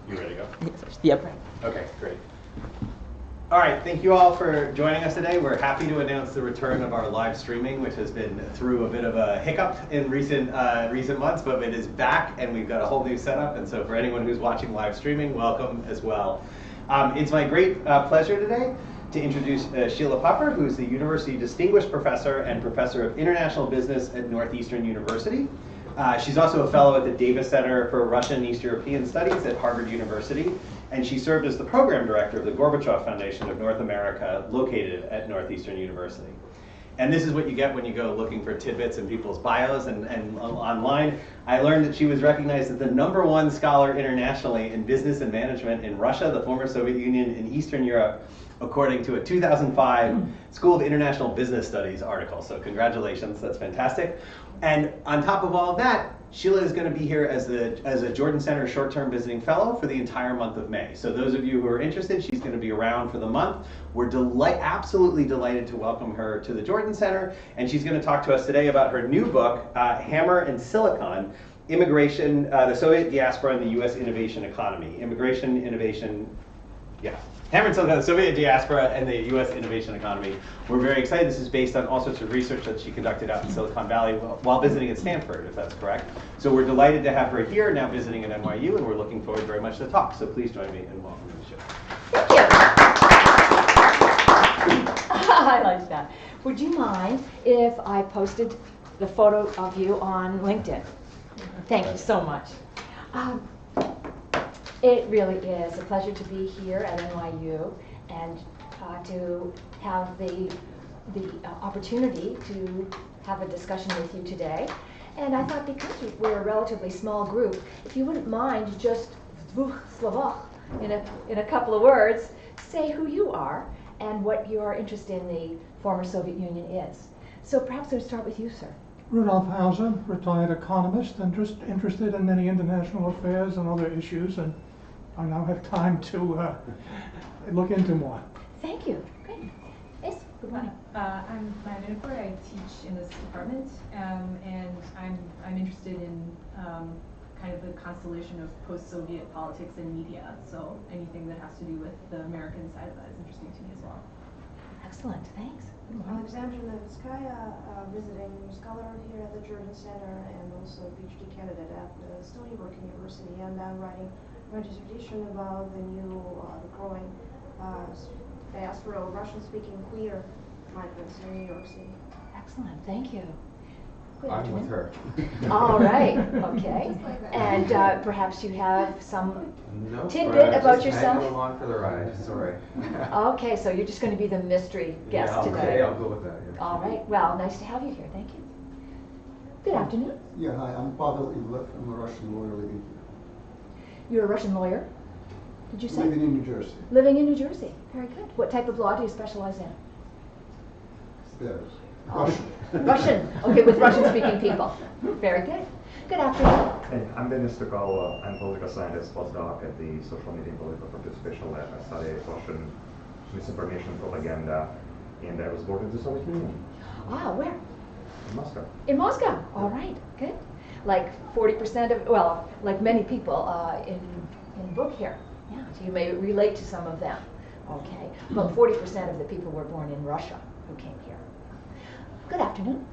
You ready to go? Yep. Okay, great. All right, thank you all for joining us today. We're happy to announce the return of our live streaming, which has been through a bit of a hiccup in recent months, but it is back and we've got a whole new setup. And so for anyone who's watching live streaming, welcome as well. It's my great pleasure today to introduce Sheila Puffer, who is the University Distinguished Professor and Professor of International Business at Northeastern University. She's also a fellow at the Davis Center for Russian and East European Studies at Harvard University, and she served as the program director of the Gorbachev Foundation of North America, located at Northeastern University. And this is what you get when you go looking for tidbits in people's bios and online. I learned that she was recognized as the #1 scholar internationally in business and management in Russia, the former Soviet Union, and Eastern Europe, according to a 2005 School of International Business Studies article. So congratulations, that's fantastic. And on top of all of that, Sheila is going to be here as a Jordan Center short-term visiting fellow for the entire month of May. So those of you who are interested, she's going to be around for the month. We're absolutely delighted to welcome her to the Jordan Center, and she's going to talk to us today about her new book, Hammer and Silicon, Immigration, the Soviet Diaspora and the U.S. Innovation Economy. Immigration, innovation, yeah. Hammer and Silicon, the Soviet Diaspora and the U.S. Innovation Economy. We're very excited. This is based on all sorts of research that she conducted out in Silicon Valley while visiting at Stanford, if that's correct. So we're delighted to have her here, now visiting at NYU, and we're looking forward very much to the talk. So please join me in welcoming the show. Thank you. I like that. Would you mind if I posted the photo of you on LinkedIn? Thank you so much. It really is a pleasure to be here at NYU and to have the opportunity to have a discussion with you today. And I thought because we're a relatively small group, if you wouldn't mind just in a couple of words, say who you are and what your interest in the former Soviet Union is. So perhaps we'll start with you, sir. Rudolf Hauser, retired economist, interested in many international affairs and other issues, and I now have time to look into more. Thank you. Great. Yes, good morning. I'm Margarita. I teach in this department, and I'm interested in kind of the constellation of post-Soviet politics and media. So anything that has to do with the American side of that is interesting to me as well. Excellent. Thanks. Good morning. Alexandra Levskaya, visiting scholar here at the Jordan Center and also a PhD candidate at the Stony Brook University, and I'm writing my dissertation about the growing diaspora of Russian-speaking queer migrants in New York City. Excellent. Thank you. Good I'm afternoon. with her. All right. Okay. And perhaps you have some No, tidbit about just yourself? hanging along for the ride. Sorry. Okay, so you're just going to be the mystery guest yeah, today. Okay, I'll go with that. Yeah. All right. Well, nice to have you here. Thank you. Good afternoon. Yeah, hi, I'm Pavel Ivlev. I'm a Russian lawyer living here. You're a Russian lawyer, did you say? Living in New Jersey. Living in New Jersey. Very good. What type of law do you specialize in? There's Oh, Russian. Russian. Okay, with Russian-speaking people. Very good. Good afternoon. Hey, I'm Denis Stukal. I'm a political scientist postdoc at the Social Media and Political Participation Lab. I study Russian misinformation propaganda, and I was born in the Soviet Union, Ah, where? in Moscow. In Moscow. All right. Good. Like 40% of, well, like many people in book here. Yeah, so you may relate to some of them. Okay. But 40% of the people were born in Russia who came here. Good afternoon.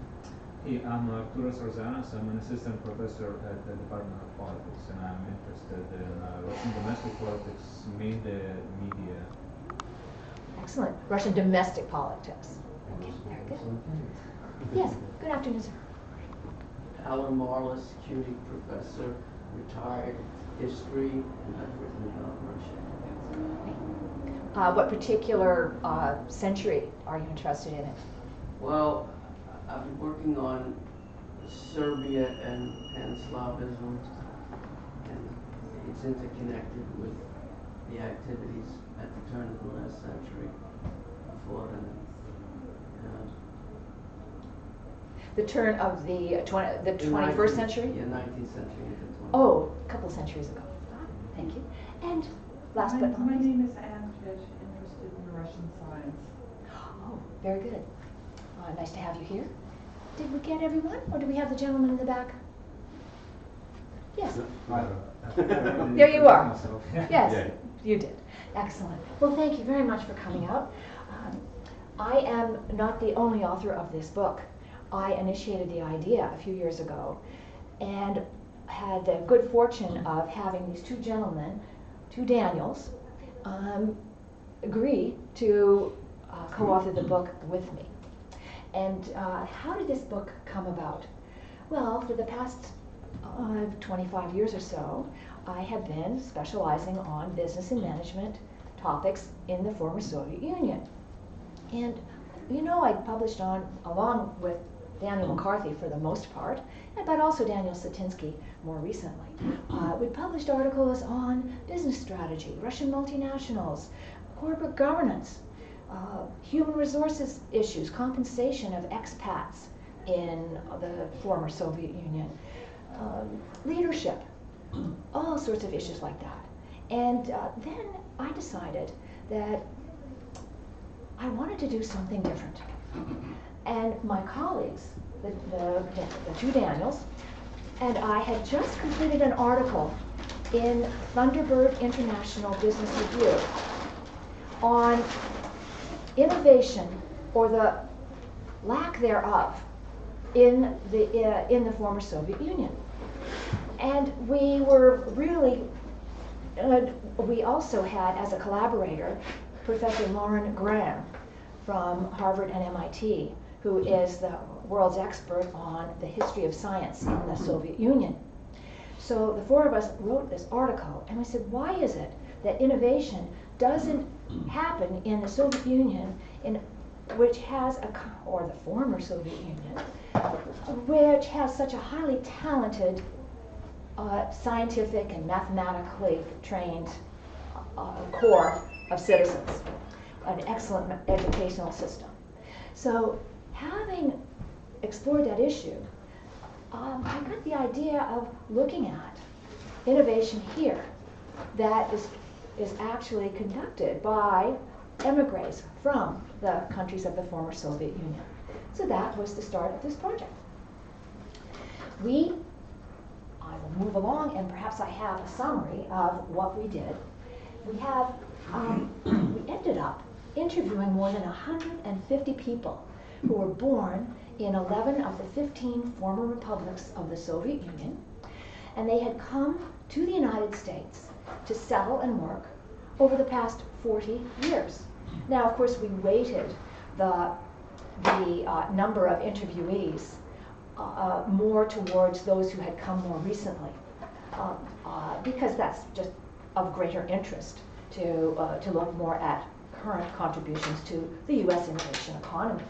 Hey, I'm Arturas Rozanas. I'm an assistant professor at the Department of Politics, and I'm interested in Russian domestic politics, media. Excellent. Russian domestic politics. Okay, very good. Yes, good afternoon, sir. Alan Marlis, security professor, retired history, and I've written about Russia. What particular century are you interested in? Well, I've been working on Serbia and Pan-Slavism, and it's interconnected with the activities at the turn of the last century before then. The turn of the 21st century? Yeah, 19th century into 20th. Oh, a couple centuries ago. Thank you. And last but not My least. name is Anne Fish, interested in Russian science. Oh, very good. Nice to have you here. Did we get everyone, or do we have the gentleman in the back? Yes. There There you are. Myself. Yes, Yeah. you did. Excellent. Well, thank you very much for coming out. I am not the only author of this book. I initiated the idea a few years ago and had the good fortune of having these two gentlemen, two Daniels, agree to co-author the book with me. And how did this book come about? Well, for the past 25 years or so, I have been specializing on business and management topics in the former Soviet Union. And you know, I published on, along with Daniel McCarthy for the most part, but also Daniel Satinsky more recently. We published articles on business strategy, Russian multinationals, corporate governance, human resources issues, compensation of expats in the former Soviet Union, leadership, all sorts of issues like that. And then I decided that I wanted to do something different. And my colleagues, the two Daniels, and I had just completed an article in Thunderbird International Business Review on innovation, or the lack thereof, in the former Soviet Union. And we were really, we also had as a collaborator Professor Lauren Graham from Harvard and MIT, who is the world's expert on the history of science in the Soviet Union. So the four of us wrote this article, and we said, why is it that innovation doesn't happen in the Soviet Union, which has or the former Soviet Union, which has such a highly talented, scientific and mathematically trained core of citizens, an excellent educational system. So having explored that issue, I got the idea of looking at innovation here that is actually conducted by emigres from the countries of the former Soviet Union. So that was the start of this project. I will move along, and perhaps I have a summary of what we did. We have, we ended up interviewing more than 150 people who were born in 11 of the 15 former republics of the Soviet Union, and they had come to the United States to settle and work over the past 40 years. Now, of course, we weighted the number of interviewees more towards those who had come more recently, because that's just of greater interest to look more at current contributions to the U.S. innovation economy.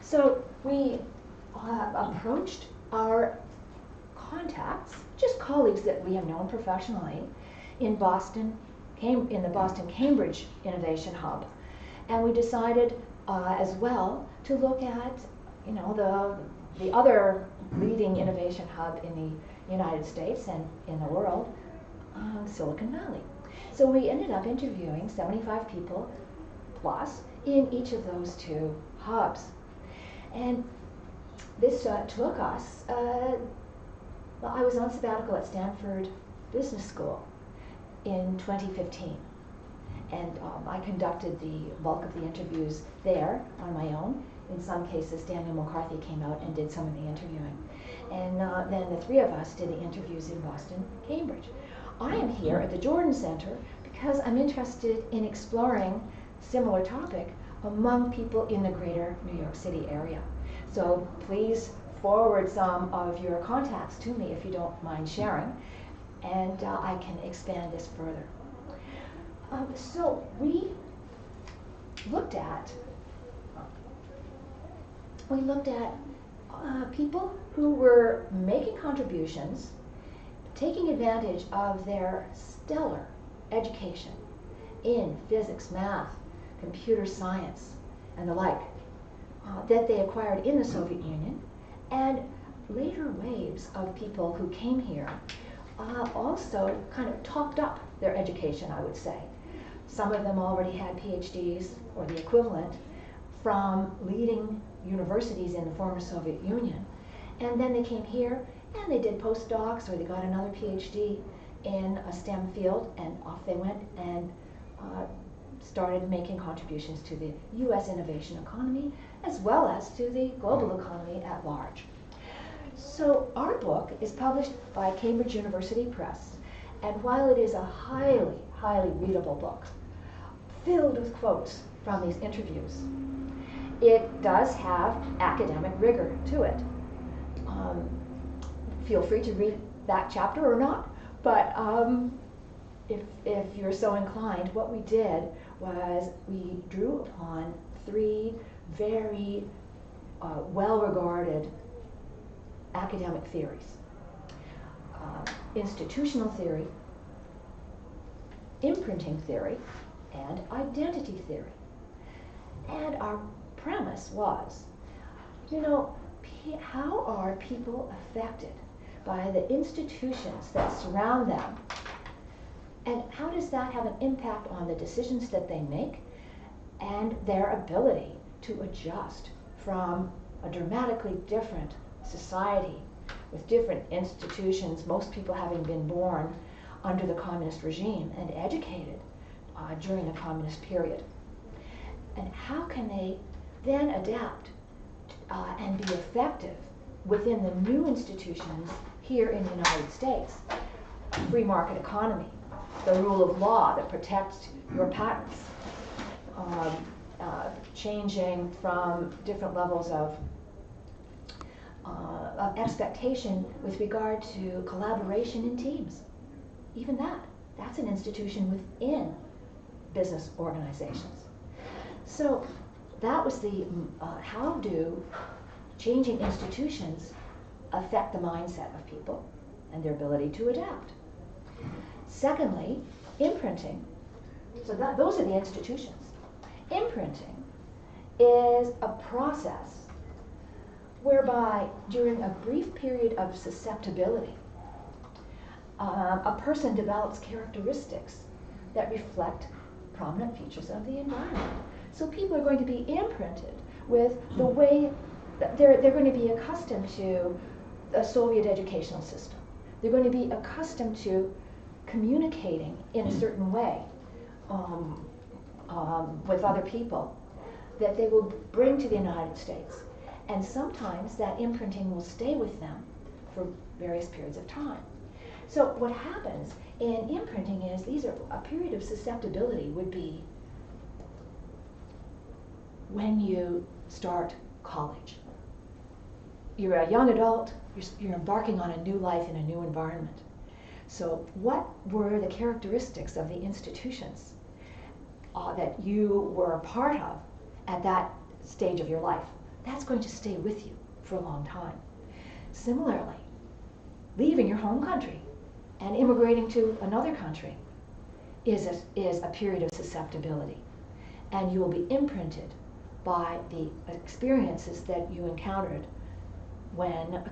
So we approached our contacts, just colleagues that we have known professionally, in Boston, in the Boston-Cambridge Innovation Hub, and we decided as well to look at, you know, the other leading innovation hub in the United States and in the world, Silicon Valley. So we ended up interviewing 75 people plus in each of those two hubs. And this took us, well, I was on sabbatical at Stanford Business School in 2015. And I conducted the bulk of the interviews there on my own. In some cases, Daniel McCarthy came out and did some of the interviewing. And then the three of us did the interviews in Boston, Cambridge. I am here at the Jordan Center because I'm interested in exploring similar topic among people in the greater New York City area. So please forward some of your contacts to me if you don't mind sharing, and I can expand this further. So we looked at people who were making contributions, taking advantage of their stellar education in physics, math, computer science, and the like, that they acquired in the Soviet Union, and later waves of people who came here also kind of topped up their education, I would say. Some of them already had PhDs or the equivalent from leading universities in the former Soviet Union. And then they came here and they did postdocs or they got another PhD in a STEM field, and off they went and started making contributions to the U.S. innovation economy as well as to the global economy at large. So our book is published by Cambridge University Press, and while it is a highly, highly readable book, filled with quotes from these interviews, it does have academic rigor to it. Feel free to read that chapter or not, but if you're so inclined, what we did was we drew upon three very well-regarded academic theories: institutional theory, imprinting theory, and identity theory. And our premise was, you know, how are people affected by the institutions that surround them, and how does that have an impact on the decisions that they make and their ability to adjust from a dramatically different society with different institutions, most people having been born under the communist regime and educated during the communist period. And how can they then adapt and be effective within the new institutions here in the United States? Free market economy, the rule of law that protects your patents, changing from different levels of expectation with regard to collaboration in teams. Even that's an institution within business organizations. So that was the how do changing institutions affect the mindset of people and their ability to adapt. Secondly, imprinting. So those are the institutions. Imprinting is a process whereby during a brief period of susceptibility, a person develops characteristics that reflect prominent features of the environment. So people are going to be imprinted with the way that they're going to be accustomed to the Soviet educational system. They're going to be accustomed to communicating in a certain way with other people that they will bring to the United States. And sometimes that imprinting will stay with them for various periods of time. So what happens in imprinting is a period of susceptibility would be when you start college. You're a young adult, you're embarking on a new life in a new environment. So what were the characteristics of the institutions that you were a part of at that stage of your life? That's going to stay with you for a long time. Similarly, leaving your home country and immigrating to another country is a period of susceptibility. And you will be imprinted by the experiences that you encountered when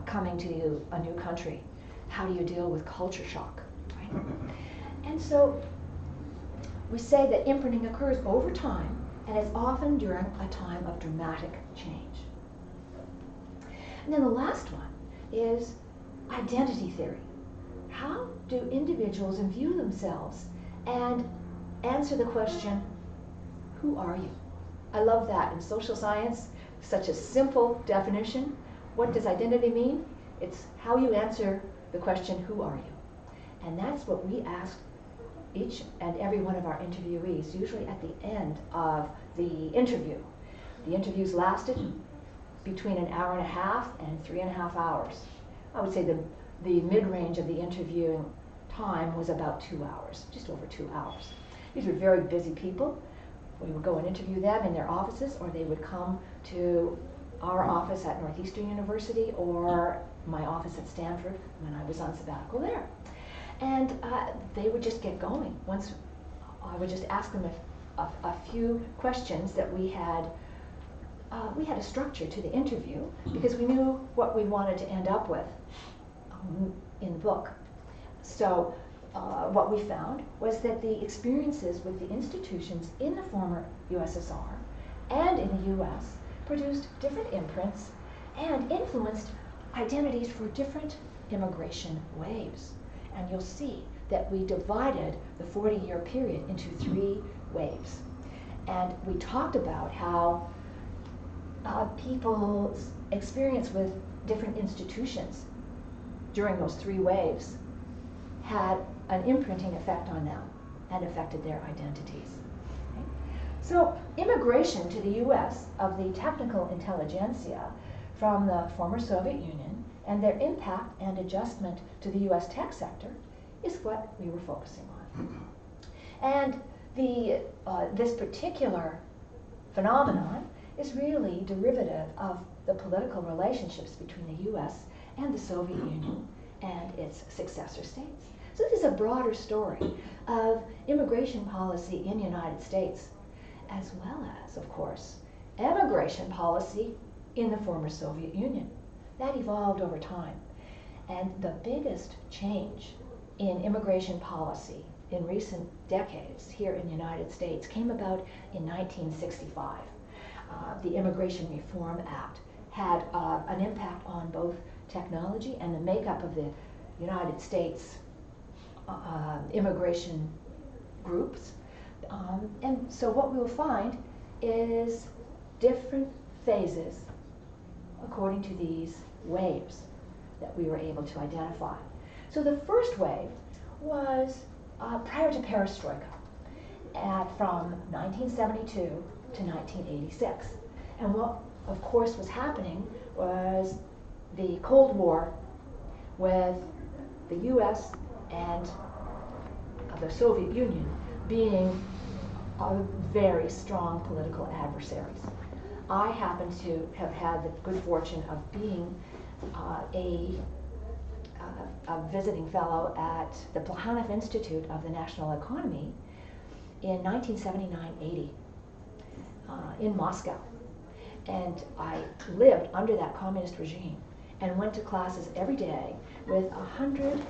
coming to a new country. How do you deal with culture shock, right? And so we say that imprinting occurs over time and is often during a time of dramatic change. And then the last one is identity theory. How do individuals view themselves and answer the question, who are you? I love that in social science, such a simple definition. What does identity mean? It's how you answer the question, who are you? And that's what we asked each and every one of our interviewees, usually at the end of the interview. The interviews lasted between an hour and a half and 3.5 hours. I would say the mid-range of the interviewing time was about 2 hours, just over 2 hours. These were very busy people. We would go and interview them in their offices, or they would come to our office at Northeastern University or my office at Stanford when I was on sabbatical there. And they would just get going. Once I would just ask them a few questions that we had a structure to the interview because we knew what we wanted to end up with in the book. So what we found was that the experiences with the institutions in the former USSR and in the US produced different imprints and influenced identities for different immigration waves. And you'll see that we divided the 40-year period into 3 waves. And we talked about how people's experience with different institutions during those 3 waves had an imprinting effect on them and affected their identities. Okay? So immigration to the US of the technical intelligentsia from the former Soviet Union and their impact and adjustment to the US tech sector is what we were focusing on. And this particular phenomenon is really derivative of the political relationships between the US and the Soviet Union and its successor states. So this is a broader story of immigration policy in the United States, as well as, of course, emigration policy in the former Soviet Union. That evolved over time. And the biggest change in immigration policy in recent decades here in the United States came about in 1965. The Immigration Reform Act had an impact on both technology and the makeup of the United States immigration groups. And so what we'll find is different phases according to these waves that we were able to identify. So the first wave was prior to Perestroika, from 1972 to 1986. And what, of course, was happening was the Cold War with the US and the Soviet Union being very strong political adversaries. I happen to have had the good fortune of being a visiting fellow at the Plekhanov Institute of the National Economy in 1979-80 in Moscow. And I lived under that communist regime and went to classes every day with 100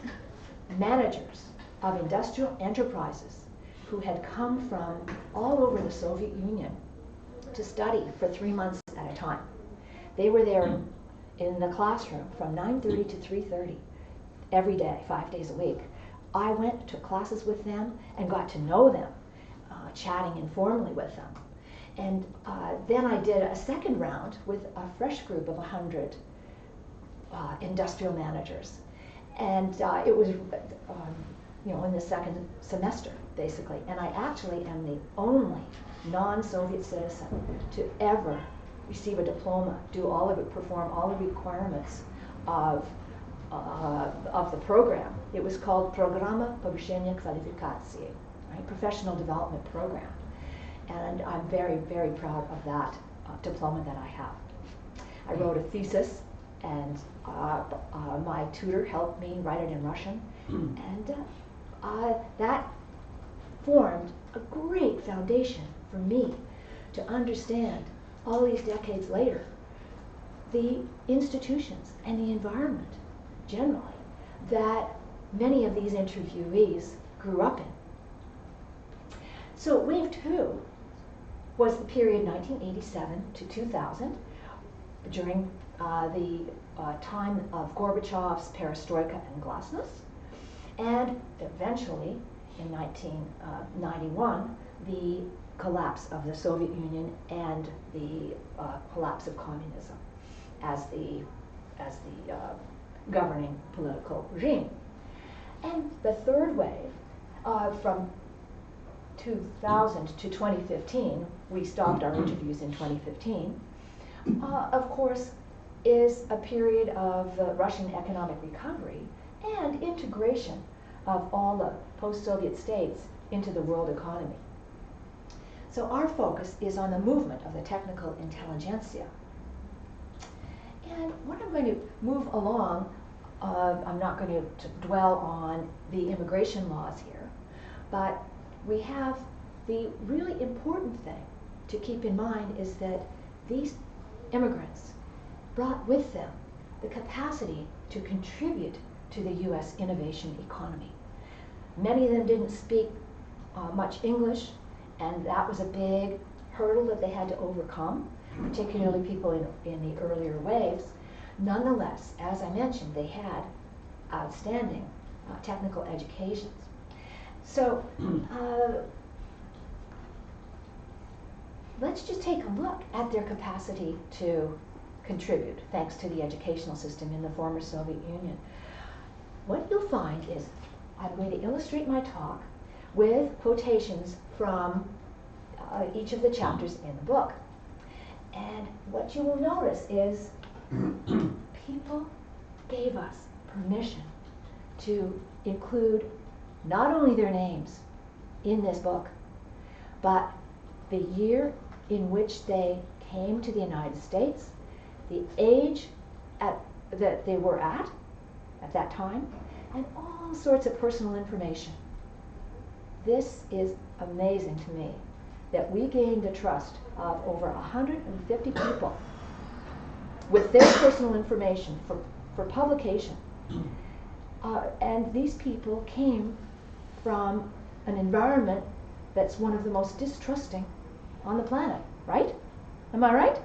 managers of industrial enterprises who had come from all over the Soviet Union to study for 3 months at a time. They were there in the classroom from 9:30 to 3:30 every day, 5 days a week. I went to classes with them and got to know them, chatting informally with them. And then I did a second round with a fresh group of 100 industrial managers. And it was in the second semester, basically. And I actually am the only non-Soviet citizen to ever receive a diploma, perform all the requirements of the program. It was called Programa Повышения Квалификации, right? Professional Development Program. And I'm very, very proud of that diploma that I have. I wrote a thesis, and my tutor helped me write it in Russian, and that formed a great foundation for me to understand all these decades later the institutions and the environment generally that many of these interviewees grew up in. So wave 2 was the period 1987 to 2000, during the time of Gorbachev's perestroika and glasnost, and eventually in 1991 the collapse of the Soviet Union and the collapse of communism as the governing political regime. And the third wave, from 2000 to 2015, we stopped our interviews in 2015, of course, is a period of the Russian economic recovery and integration of all the post-Soviet states into the world economy. So our focus is on the movement of the technical intelligentsia. And what I'm going to move along, I'm not going to dwell on the immigration laws here, but we have the really important thing to keep in mind is that these immigrants brought with them the capacity to contribute to the U.S. innovation economy. Many of them didn't speak much English, and that was a big hurdle that they had to overcome, particularly people in the earlier waves. Nonetheless, as I mentioned, they had outstanding technical educations. So let's just take a look at their capacity to contribute, thanks to the educational system in the former Soviet Union. What you'll find is I'm going to illustrate my talk with quotations from each of the chapters in the book. And what you will notice is people gave us permission to include not only their names in this book, but the year in which they came to the United States, the age that they were at that time, and all sorts of personal information. This is amazing to me, that we gained the trust of over 150 people with their personal information for publication. And these people came from an environment that's one of the most distrusting on the planet, right? Am I right?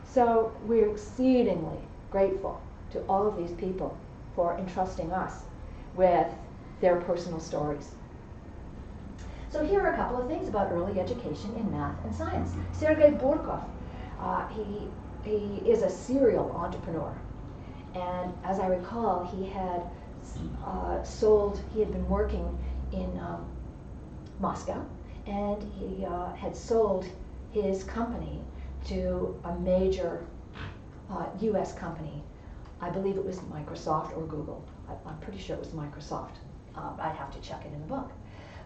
So we're exceedingly grateful to all of these people for entrusting us with their personal stories. So here are a couple of things about early education in math and science. Sergei Borkov, he is a serial entrepreneur. And as I recall, he had been working in Moscow, and he had sold his company to a major US company. I believe it was Microsoft or Google. I'm pretty sure it was Microsoft. I'd have to check it in the book.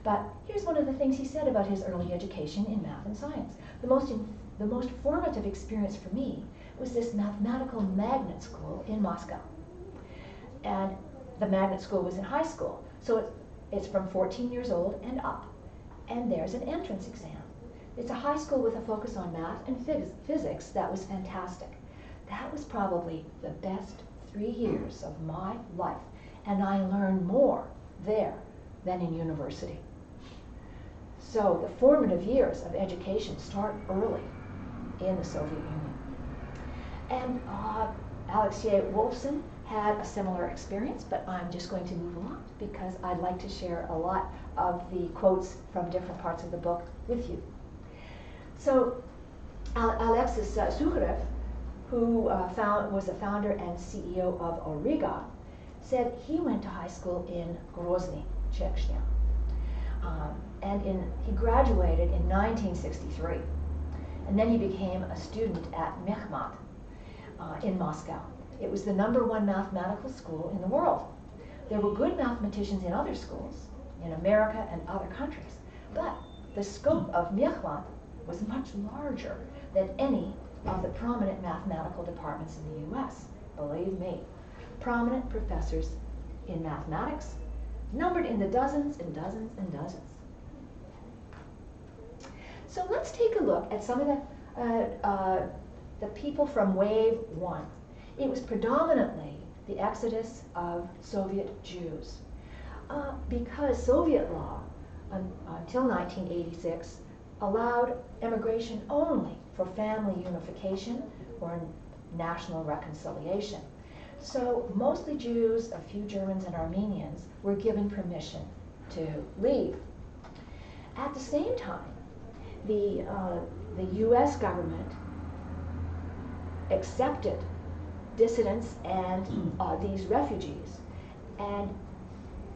But here's one of the things he said about his early education in math and science. The most formative experience for me was this mathematical magnet school in Moscow. And the magnet school was in high school, so it's from 14 years old and up. And there's an entrance exam. It's a high school with a focus on math and physics that was fantastic. That was probably the best 3 years of my life, and I learned more there than in university. So the formative years of education start early in the Soviet Union. And Alexei Wolfson had a similar experience, but I'm just going to move along because I'd like to share a lot of the quotes from different parts of the book with you. So Alexis Sukharev, who was the founder and CEO of Origa, said he went to high school in Grozny, Chechnya. He graduated in 1963. And then he became a student at Mechmat in Moscow. It was the #1 mathematical school in the world. There were good mathematicians in other schools, in America and other countries, but the scope of Mechmat was much larger than any of the prominent mathematical departments in the US. Believe me, prominent professors in mathematics numbered in the dozens and dozens and dozens. So let's take a look at some of the people from Wave 1. It was predominantly the exodus of Soviet Jews. Because Soviet law, until 1986, allowed immigration only for family unification or national reconciliation. So mostly Jews, a few Germans and Armenians were given permission to leave. At the same time, the US government accepted dissidents and these refugees. And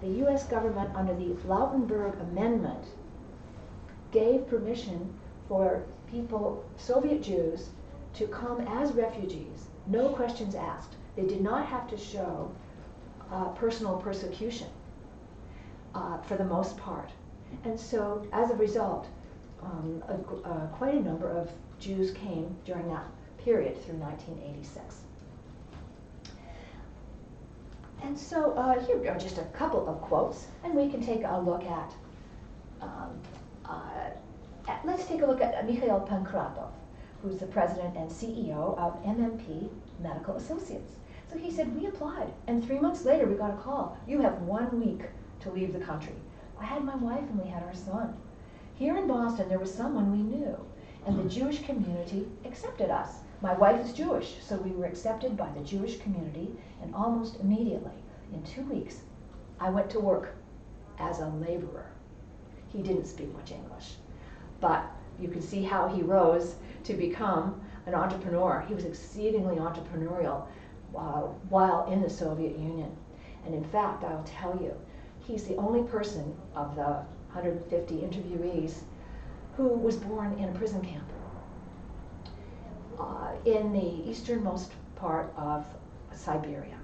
the US government, under the Lautenberg Amendment, gave permission for people, Soviet Jews, to come as refugees, no questions asked. They did not have to show personal persecution for the most part. And so, as a result, quite a number of Jews came during that period through 1986. And so here are just a couple of quotes, and we can take a look at let's take a look at Mikhail Pankratov, who's the president and CEO of MMP Medical Associates. So he said, we applied, and 3 months later we got a call. You have 1 week to leave the country. I had my wife and we had our son. Here in Boston, there was someone we knew, and the Jewish community accepted us. My wife is Jewish, so we were accepted by the Jewish community, and almost immediately, in 2 weeks, I went to work as a laborer. He didn't speak much English, but you can see how he rose to become an entrepreneur. He was exceedingly entrepreneurial while in the Soviet Union. And in fact, I'll tell you, he's the only person of the 150 interviewees who was born in a prison camp in the easternmost part of Siberia.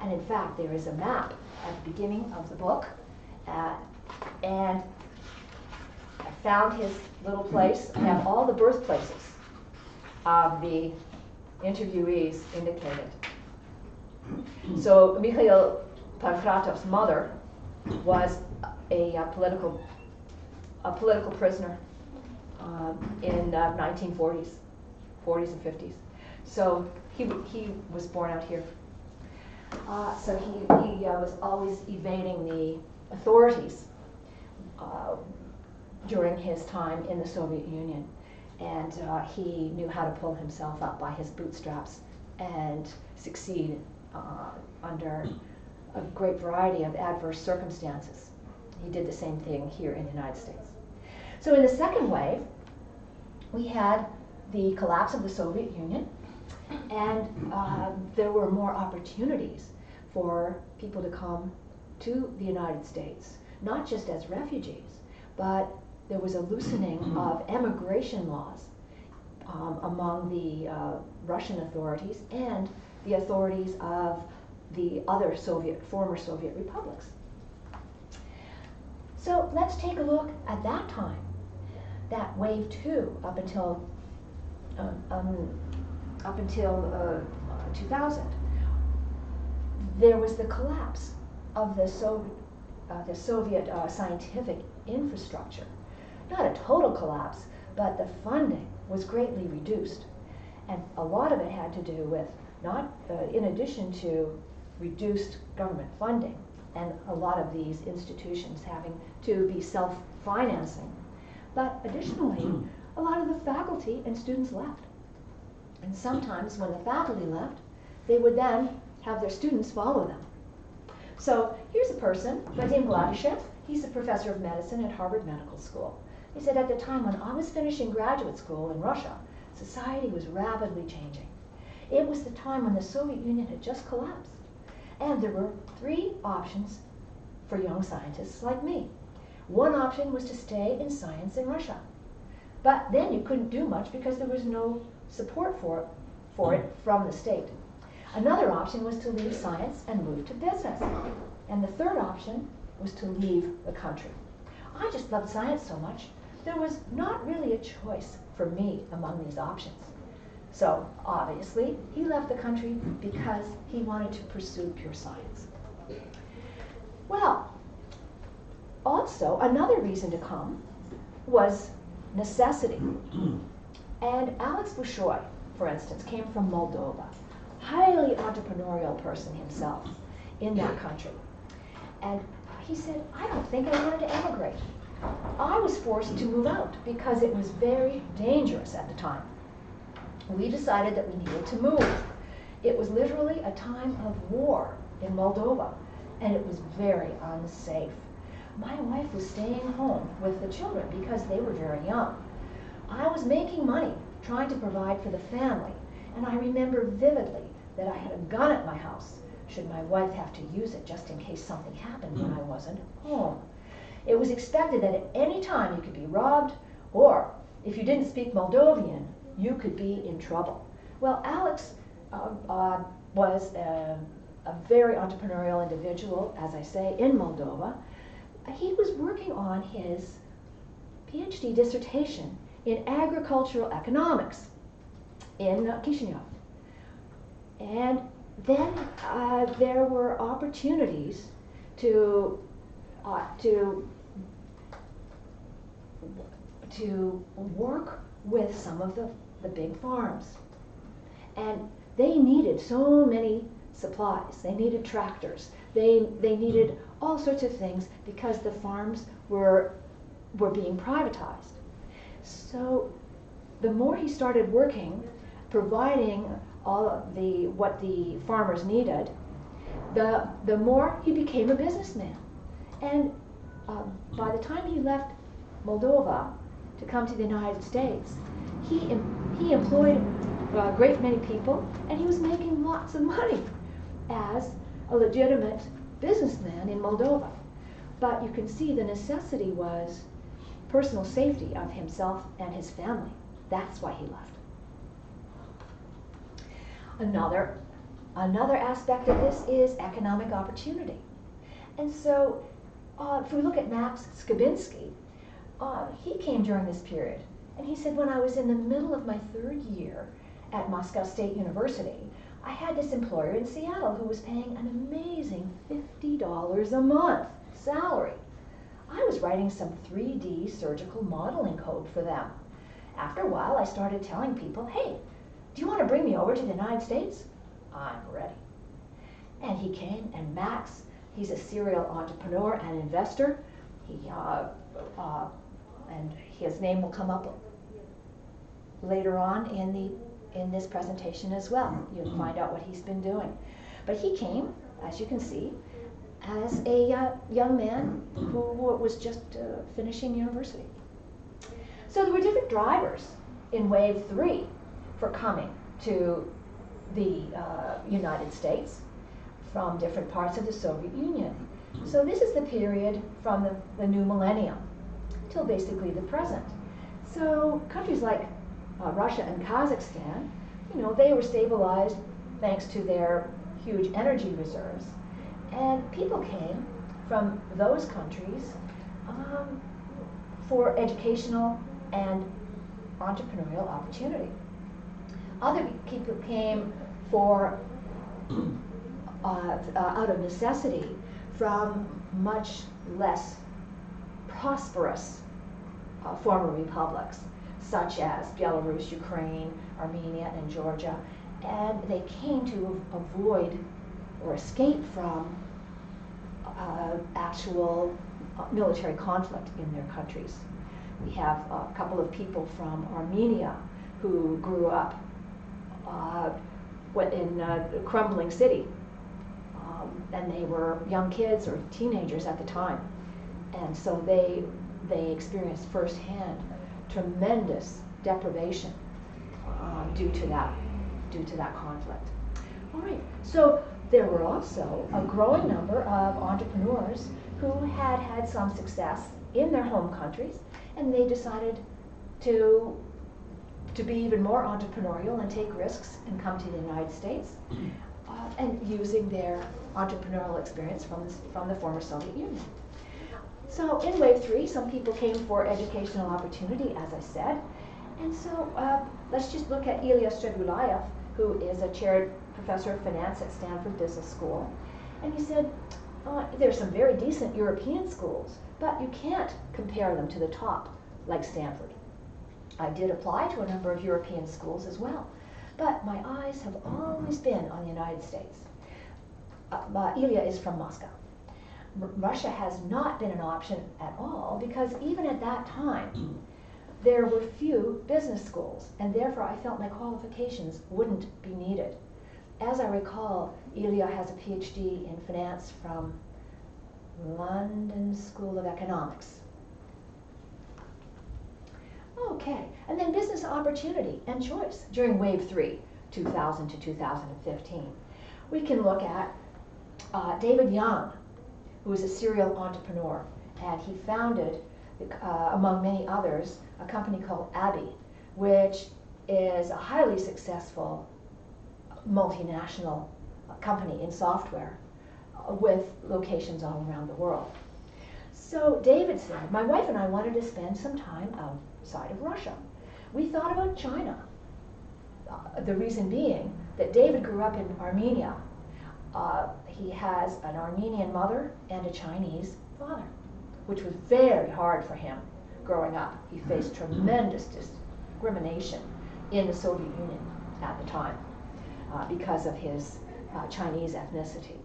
And in fact, there is a map at the beginning of the book, and I found his little place. I have all the birthplaces of the interviewees indicated. So Mikhail Pankratov's mother was a political prisoner in 1940s, 40s and 50s. So he was born out here. So he was always evading the authorities during his time in the Soviet Union. And he knew how to pull himself up by his bootstraps and succeed under a great variety of adverse circumstances. He did the same thing here in the United States. So in the second wave, we had the collapse of the Soviet Union, and there were more opportunities for people to come to the United States, not just as refugees, but there was a loosening of emigration laws among the Russian authorities and the authorities of the other former Soviet republics. So let's take a look at that time, that wave 2 up until 2000. There was the collapse of the Soviet scientific infrastructure. Not a total collapse, but the funding was greatly reduced. And a lot of it had to do with in addition to reduced government funding, and a lot of these institutions having to be self-financing, but additionally, a lot of the faculty and students left. And sometimes when the faculty left, they would then have their students follow them. So here's a person, Vadim Glazkov. He's a professor of medicine at Harvard Medical School. He said, at the time when I was finishing graduate school in Russia, society was rapidly changing. It was the time when the Soviet Union had just collapsed. And there were 3 options for young scientists like me. One option was to stay in science in Russia. But then you couldn't do much because there was no support for it from the state. Another option was to leave science and move to business. And the third option was to leave the country. I just loved science so much, there was not really a choice for me among these options. So obviously, he left the country because he wanted to pursue pure science. Well, also, another reason to come was necessity. And Alex Bushoy, for instance, came from Moldova, highly entrepreneurial person himself in that country. And he said, I don't think I wanted to emigrate. I was forced to move out because it was very dangerous at the time. We decided that we needed to move. It was literally a time of war in Moldova, and it was very unsafe. My wife was staying home with the children because they were very young. I was making money, trying to provide for the family, and I remember vividly that I had a gun at my house, should my wife have to use it just in case something happened when I wasn't home. It was expected that at any time you could be robbed, or if you didn't speak Moldovan, you could be in trouble. Well, Alex was a very entrepreneurial individual, as I say, in Moldova. He was working on his PhD dissertation in agricultural economics in Chisinau. And then there were opportunities to work with some of the big farms. And they needed so many supplies. They needed tractors. They needed all sorts of things because the farms were being privatized. So the more he started working, providing all of what the farmers needed, the more he became a businessman. And by the time he left Moldova to come to the United States, he employed a great many people, and he was making lots of money as a legitimate businessman in Moldova. But you can see the necessity was personal safety of himself and his family. That's why he left. Another aspect of this is economic opportunity. And so if we look at Max Kavinsky, he came during this period. And he said, when I was in the middle of my 3rd year at Moscow State University, I had this employer in Seattle who was paying an amazing $50 a month salary. I was writing some 3D surgical modeling code for them. After a while, I started telling people, hey, do you want to bring me over to the United States? I'm ready. And he came, and Max, he's a serial entrepreneur and investor. And his name will come up later on in this presentation as well. You'll find out what he's been doing. But he came, as you can see, as a young man who was just finishing university. So there were different drivers in Wave 3 for coming to the United States from different parts of the Soviet Union. So this is the period from the new millennium till basically the present. So countries like Russia and Kazakhstan, they were stabilized thanks to their huge energy reserves. And people came from those countries for educational and entrepreneurial opportunity. Other people came for out of necessity from much less prosperous former republics, such as Belarus, Ukraine, Armenia, and Georgia, and they came to avoid or escape from actual military conflict in their countries. We have a couple of people from Armenia who grew up in a crumbling city, and they were young kids or teenagers at the time, and so they experienced firsthand tremendous deprivation due to that conflict. All right, so there were also a growing number of entrepreneurs who had had some success in their home countries, and they decided to be even more entrepreneurial and take risks and come to the United States, and using their entrepreneurial experience from the former Soviet Union. So in Wave 3, some people came for educational opportunity, as I said, and so let's just look at Ilya Stregulaev, who is a chaired professor of finance at Stanford Business School, and he said, there's some very decent European schools, but you can't compare them to the top, like Stanford. I did apply to a number of European schools as well, but my eyes have always been on the United States. Ilya is from Moscow. Russia has not been an option at all, because even at that time, there were few business schools, and therefore I felt my qualifications wouldn't be needed. As I recall, Ilya has a PhD in finance from London School of Economics. Okay, and then business opportunity and choice during Wave 3, 2000 to 2015. We can look at David Young, who is a serial entrepreneur, and he founded, among many others, a company called Abby, which is a highly successful multinational company in software with locations all around the world. So David said, my wife and I wanted to spend some time outside of Russia. We thought about China. The reason being that David grew up in Armenia. He has an Armenian mother and a Chinese father, which was very hard for him growing up. He faced tremendous discrimination in the Soviet Union at the time because of his Chinese ethnicity.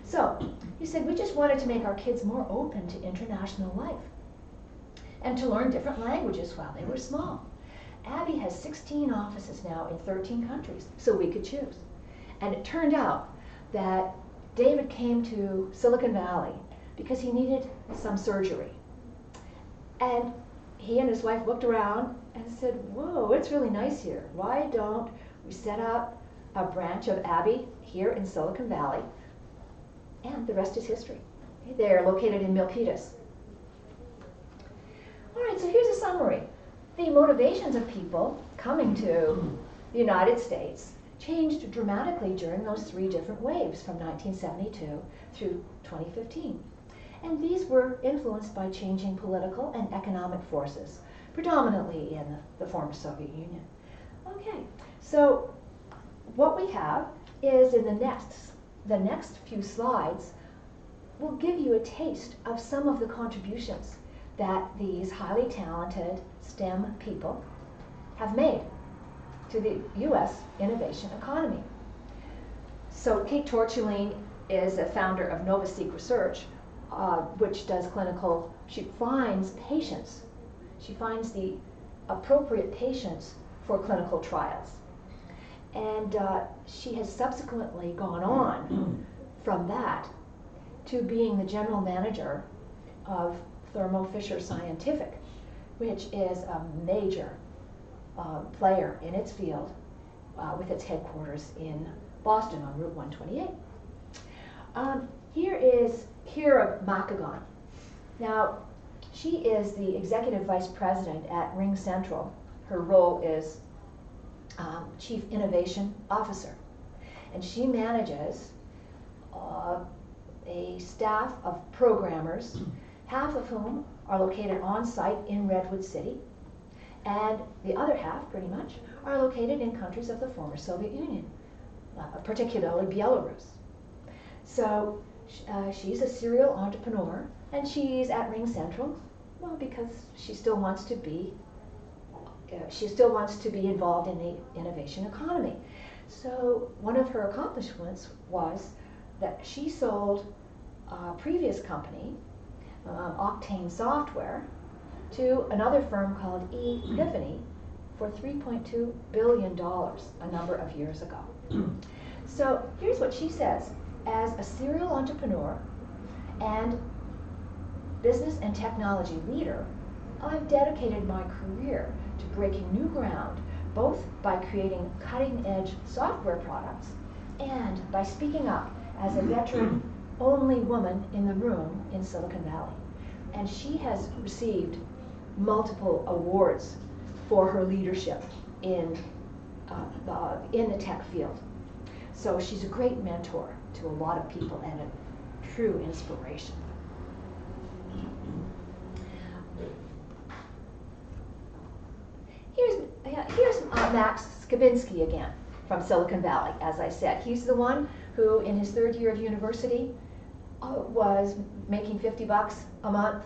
So he said, we just wanted to make our kids more open to international life and to learn different languages while they were small. Abby has 16 offices now in 13 countries, so we could choose. And it turned out that David came to Silicon Valley because he needed some surgery. And he and his wife looked around and said, whoa, it's really nice here. Why don't we set up a branch of Abby here in Silicon Valley? And the rest is history. They're located in Milpitas. All right, so here's a summary. The motivations of people coming to the United States changed dramatically during those 3 different waves from 1972 through 2015. And these were influenced by changing political and economic forces, predominantly in the former Soviet Union. Okay, so what we have is in the next few slides will give you a taste of some of the contributions that these highly talented STEM people have made to the U.S. innovation economy. So Kate Tortulin is a founder of NovaSeq Research, which does clinical, she finds patients. She finds the appropriate patients for clinical trials. And she has subsequently gone on from that to being the general manager of Thermo Fisher Scientific, which is a major player in its field with its headquarters in Boston on Route 128. Here is Kira Makagon. Now, she is the executive vice president at Ring Central. Her role is chief innovation officer. And she manages a staff of programmers, half of whom are located on site in Redwood City, and the other half, pretty much, are located in countries of the former Soviet Union, particularly Belarus. So she's a serial entrepreneur, and she's at Ring Central, well, because she still wants to be involved in the innovation economy. So one of her accomplishments was that she sold a previous company, Octane Software, to another firm called ePiphany for $3.2 billion a number of years ago. So here's what she says. As a serial entrepreneur and business and technology leader, I've dedicated my career to breaking new ground, both by creating cutting-edge software products and by speaking up as a veteran, only woman in the room in Silicon Valley. And she has received multiple awards for her leadership in the tech field. So she's a great mentor to a lot of people and a true inspiration. Here's Max Kavinsky again from Silicon Valley. As I said, he's the one who, in his 3rd year of university, was making $50 a month,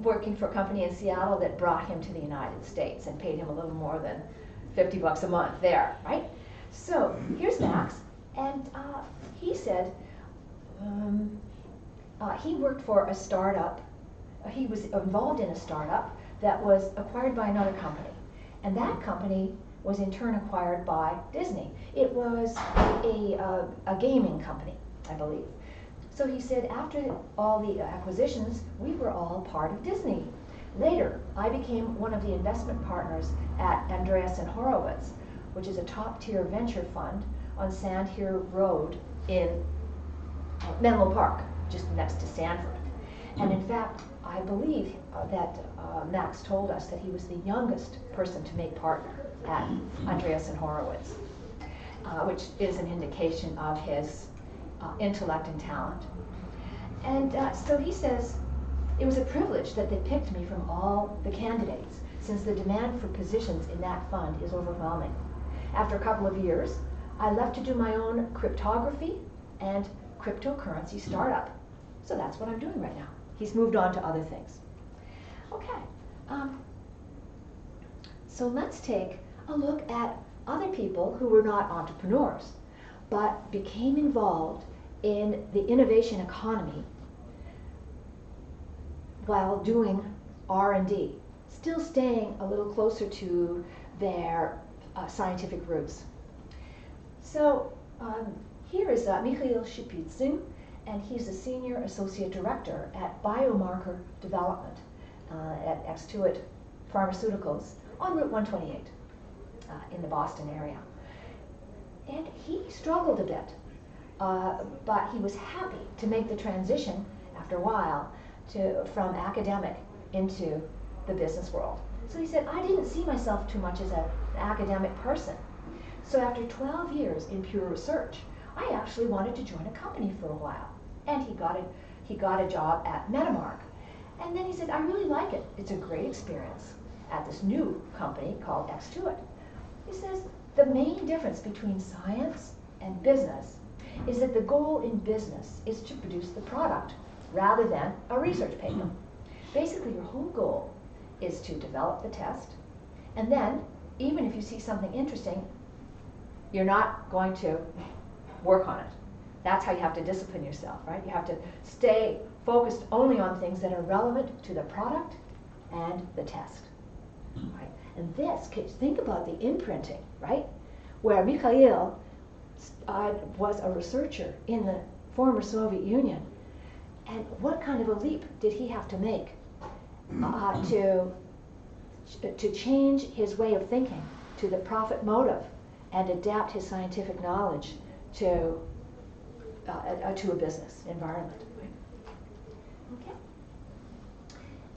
working for a company in Seattle that brought him to the United States and paid him a little more than $50 a month there, right? So here's Max, and he said he worked for a startup. He was involved in a startup that was acquired by another company. And that company was in turn acquired by Disney. It was a gaming company, I believe. So he said, after all the acquisitions, we were all part of Disney. Later, I became one of the investment partners at Andreessen Horowitz, which is a top-tier venture fund on Sand Hill Road in Menlo Park, just next to Stanford. And in fact, I believe that Max told us that he was the youngest person to make partner at Andreessen Horowitz, which is an indication of his intellect and talent. And so he says, it was a privilege that they picked me from all the candidates, since the demand for positions in that fund is overwhelming. After a couple of years, I left to do my own cryptography and cryptocurrency startup. So that's what I'm doing right now. He's moved on to other things. Okay, so let's take a look at other people who were not entrepreneurs, but became involved in the innovation economy while doing R&D, still staying a little closer to their scientific roots. So here is Mikhail Shipytsin, and he's a Senior Associate Director at Biomarker Development at Extuit Pharmaceuticals on Route 128 in the Boston area. And he struggled a bit, but he was happy to make the transition after a while from academic into the business world. So he said, I didn't see myself too much as an academic person. So after 12 years in pure research, I actually wanted to join a company for a while. And he got a job at Metamark. And then he said, I really like it. It's a great experience at this new company called Extuit. He says, the main difference between science and business is that the goal in business is to produce the product rather than a research paper. Basically, your whole goal is to develop the test, and then, even if you see something interesting, you're not going to work on it. That's how you have to discipline yourself, right? You have to stay focused only on things that are relevant to the product and the test, right? And this, think about the imprinting, right? Where Mikhail was a researcher in the former Soviet Union, and what kind of a leap did he have to make to change his way of thinking to the profit motive and adapt his scientific knowledge to a business environment. Okay.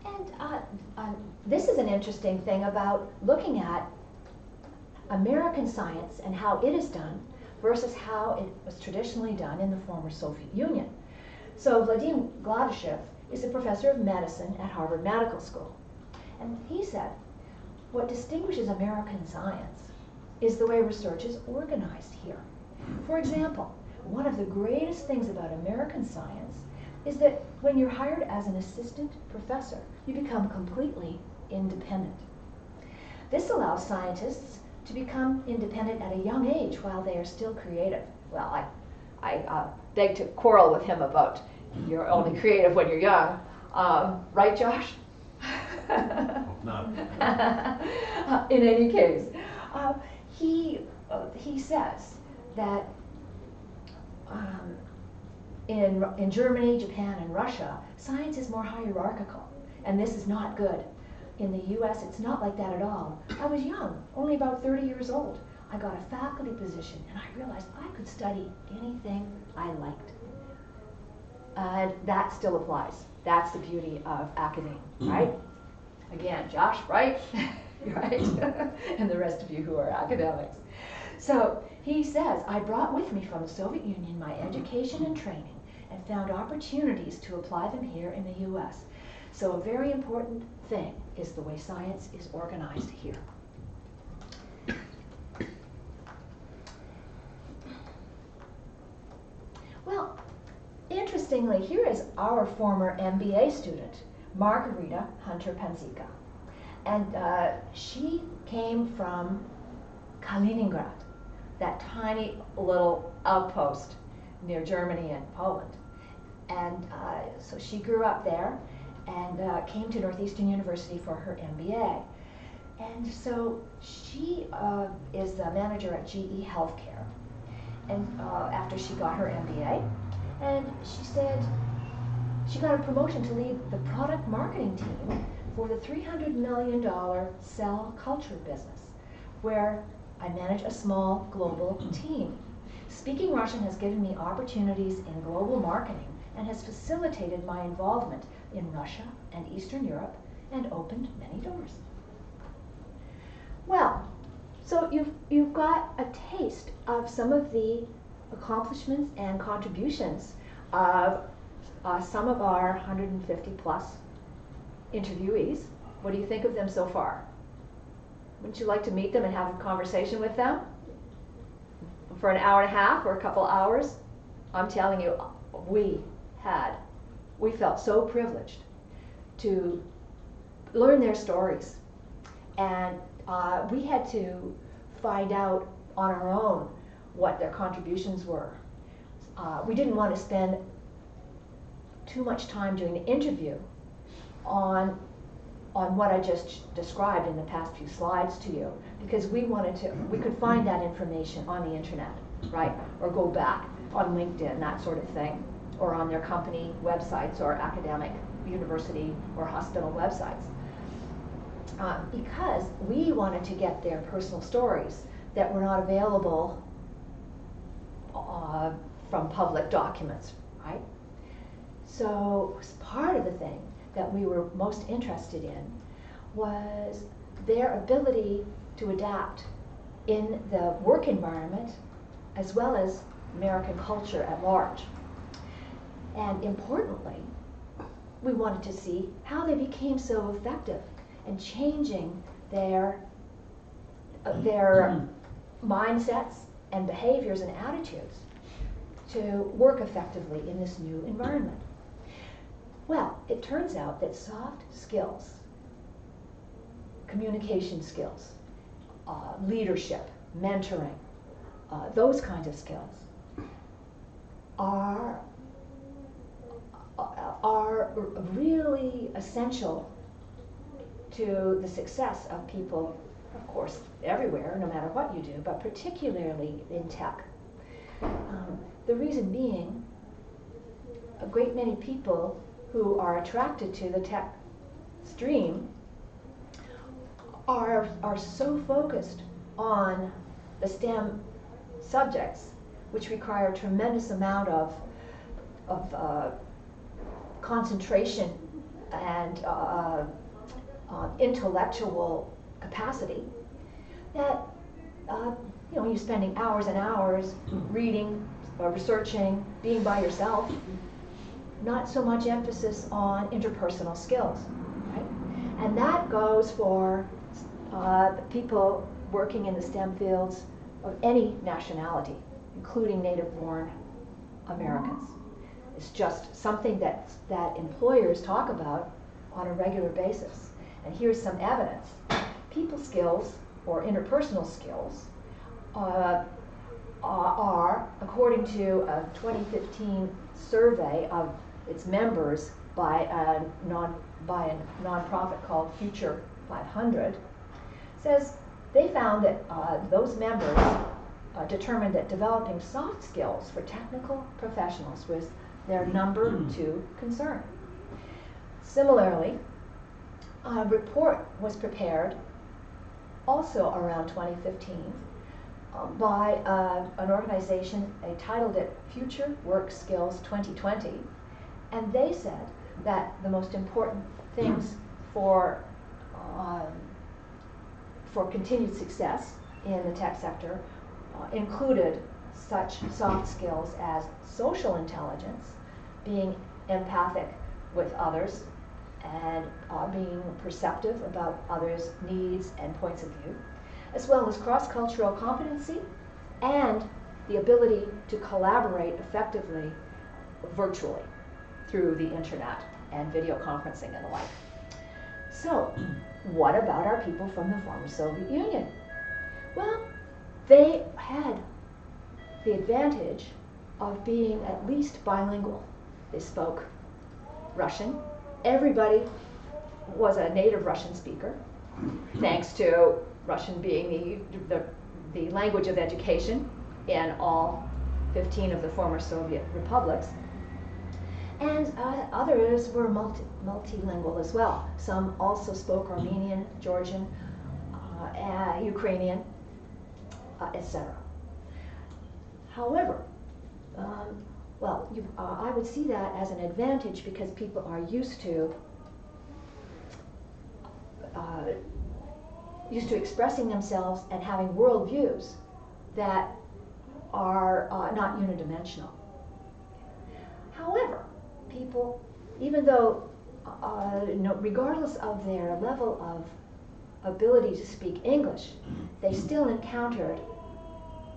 And this is an interesting thing about looking at American science and how it is done versus how it was traditionally done in the former Soviet Union. So Vadim Glazkov is a professor of medicine at Harvard Medical School. And he said, what distinguishes American science is the way research is organized here. For example, one of the greatest things about American science is that when you're hired as an assistant professor, you become completely independent. This allows scientists to become independent at a young age while they are still creative. Well, I beg to quarrel with him about you're only creative when you're young. Right, Josh? No. In any case, he says that in Germany, Japan, and Russia, science is more hierarchical, and this is not good. In the US, it's not like that at all. I was young, only about 30 years old. I got a faculty position, and I realized I could study anything I liked. And that still applies. That's the beauty of academia, right? Again, Josh, right? Right? And the rest of you who are academics. So he says, I brought with me from the Soviet Union my education and training and found opportunities to apply them here in the US. So a very important thing is the way science is organized here. Well, interestingly, here is our former MBA student, Margarita Hunter-Panzica. And she came from Kaliningrad, that tiny little outpost near Germany and Poland. And so she grew up there and came to Northeastern University for her MBA. And so she is the manager at GE Healthcare. And after she got her MBA, and she said she got a promotion to lead the product marketing team for the $300 million cell culture business, where I manage a small global team. Speaking Russian has given me opportunities in global marketing and has facilitated my involvement in Russia and Eastern Europe and opened many doors. Well, so you've got a taste of some of the accomplishments and contributions of some of our 150 plus interviewees. What do you think of them so far? Wouldn't you like to meet them and have a conversation with them for an hour and a half or a couple hours? I'm telling you, we felt so privileged to learn their stories, and we had to find out on our own what their contributions were. We didn't want to spend too much time during the interview on on what I just described in the past few slides to you, because we could find that information on the internet, right? Or go back on LinkedIn, that sort of thing, or on their company websites or academic university or hospital websites. Because we wanted to get their personal stories that were not available from public documents, right? So part of the thing that we were most interested in was their ability to adapt in the work environment as well as American culture at large. And importantly, we wanted to see how they became so effective in changing their mindsets and behaviors and attitudes to work effectively in this new environment. Well, it turns out that soft skills, communication skills, leadership, mentoring, those kinds of skills are really essential to the success of people, of course, everywhere, no matter what you do, but particularly in tech. The reason being, a great many people who are attracted to the tech stream are so focused on the STEM subjects, which require a tremendous amount of concentration and intellectual capacity, that you're spending hours and hours reading, researching, being by yourself. Not so much emphasis on interpersonal skills, right? And that goes for people working in the STEM fields of any nationality, including native-born Americans. It's just something that employers talk about on a regular basis. And here's some evidence. People skills, or interpersonal skills, are, according to a 2015 survey of its members by a nonprofit called Future 500, says they found that those members determined that developing soft skills for technical professionals was their number 2 concern. Similarly, a report was prepared also around 2015 by an organization. They titled it Future Work Skills 2020, and they said that the most important things for continued success in the tech sector included such soft skills as social intelligence, being empathic with others, and being perceptive about others' needs and points of view, as well as cross-cultural competency and the ability to collaborate effectively virtually through the internet and video conferencing and the like. So, what about our people from the former Soviet Union? Well, they had the advantage of being at least bilingual. They spoke Russian. Everybody was a native Russian speaker, thanks to Russian being the language of education in all 15 of the former Soviet republics. And others were multilingual as well. Some also spoke Armenian, Georgian, Ukrainian, etc. However, I would see that as an advantage because people are used to expressing themselves and having worldviews that are not unidimensional. However, people, even though, regardless of their level of ability to speak English, they still encountered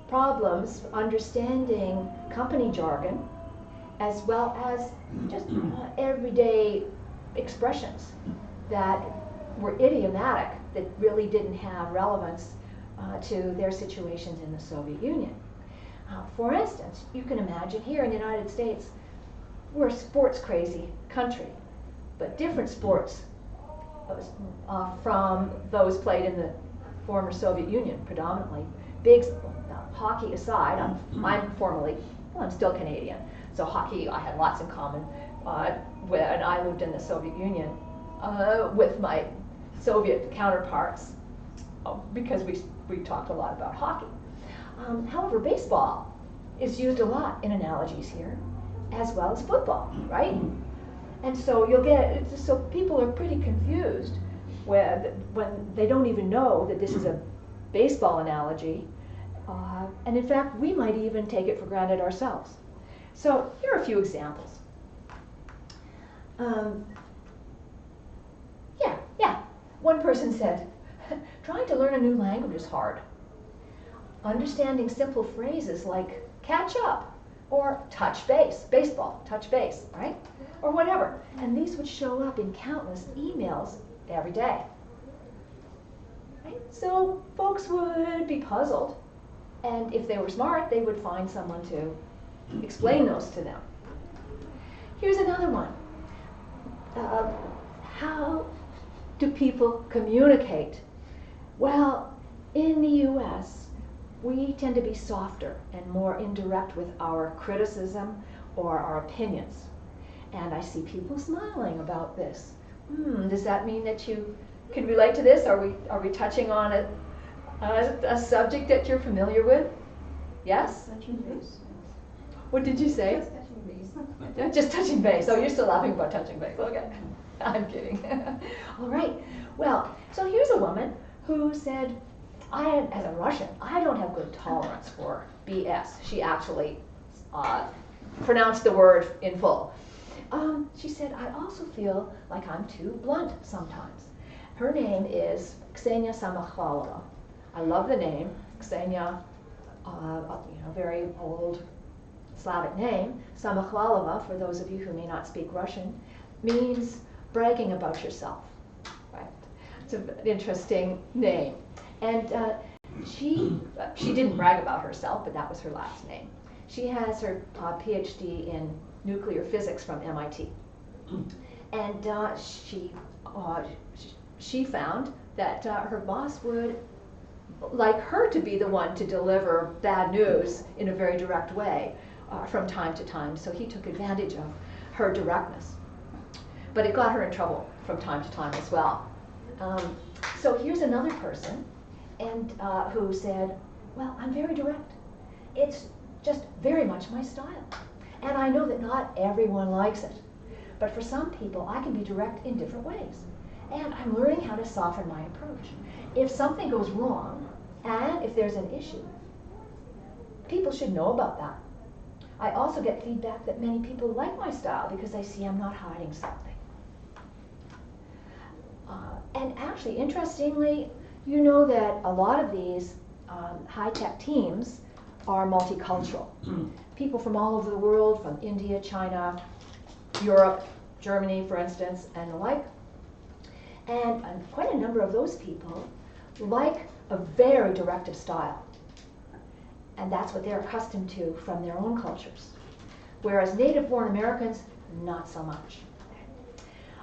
problems understanding company jargon as well as just everyday expressions that were idiomatic, that really didn't have relevance to their situations in the Soviet Union. For instance, you can imagine here in the United States, we're a sports crazy country, but different sports from those played in the former Soviet Union predominantly. Big hockey aside, I'm formerly, well, I'm still Canadian, so hockey I had lots in common when I lived in the Soviet Union with my Soviet counterparts because we talked a lot about hockey. However, baseball is used a lot in analogies here, as well as football, right? And so you'll get, so people are pretty confused when they don't even know that this is a baseball analogy. And in fact, we might even take it for granted ourselves. So here are a few examples. One person said, trying to learn a new language is hard. Understanding simple phrases like catch up or touch base, baseball, touch base, right? Or whatever. And these would show up in countless emails every day. Right? So folks would be puzzled. And if they were smart, they would find someone to explain those to them. Here's another one. How do people communicate? Well, in the US, we tend to be softer and more indirect with our criticism or our opinions. And I see people smiling about this. Does that mean that you can relate to this? Are we touching on a subject that you're familiar with? Yes? Touching base. What did you say? Just touching base. Just touching base. Oh, you're still laughing about touching base. Okay. I'm kidding. All right. Well, so here's a woman who said, as a Russian, I don't have good tolerance for BS. She actually pronounced the word in full. She said, I also feel like I'm too blunt sometimes. Her name is Ksenia Samokhvalova. I love the name. Ksenia, very old Slavic name. Samokhvalova, for those of you who may not speak Russian, means bragging about yourself. Right? It's an interesting name. And she didn't brag about herself, but that was her last name. She has her PhD in nuclear physics from MIT. And she found that her boss would like her to be the one to deliver bad news in a very direct way from time to time. So he took advantage of her directness. But it got her in trouble from time to time as well. So here's another person and who said, well, I'm very direct. It's just very much my style. And I know that not everyone likes it. But for some people, I can be direct in different ways. And I'm learning how to soften my approach. If something goes wrong, and if there's an issue, people should know about that. I also get feedback that many people like my style because they see I'm not hiding something. And actually, interestingly, you know that a lot of these high-tech teams are multicultural. People from all over the world, from India, China, Europe, Germany, for instance, and the like. And quite a number of those people like a very directive style. And that's what they're accustomed to from their own cultures. Whereas native-born Americans, not so much.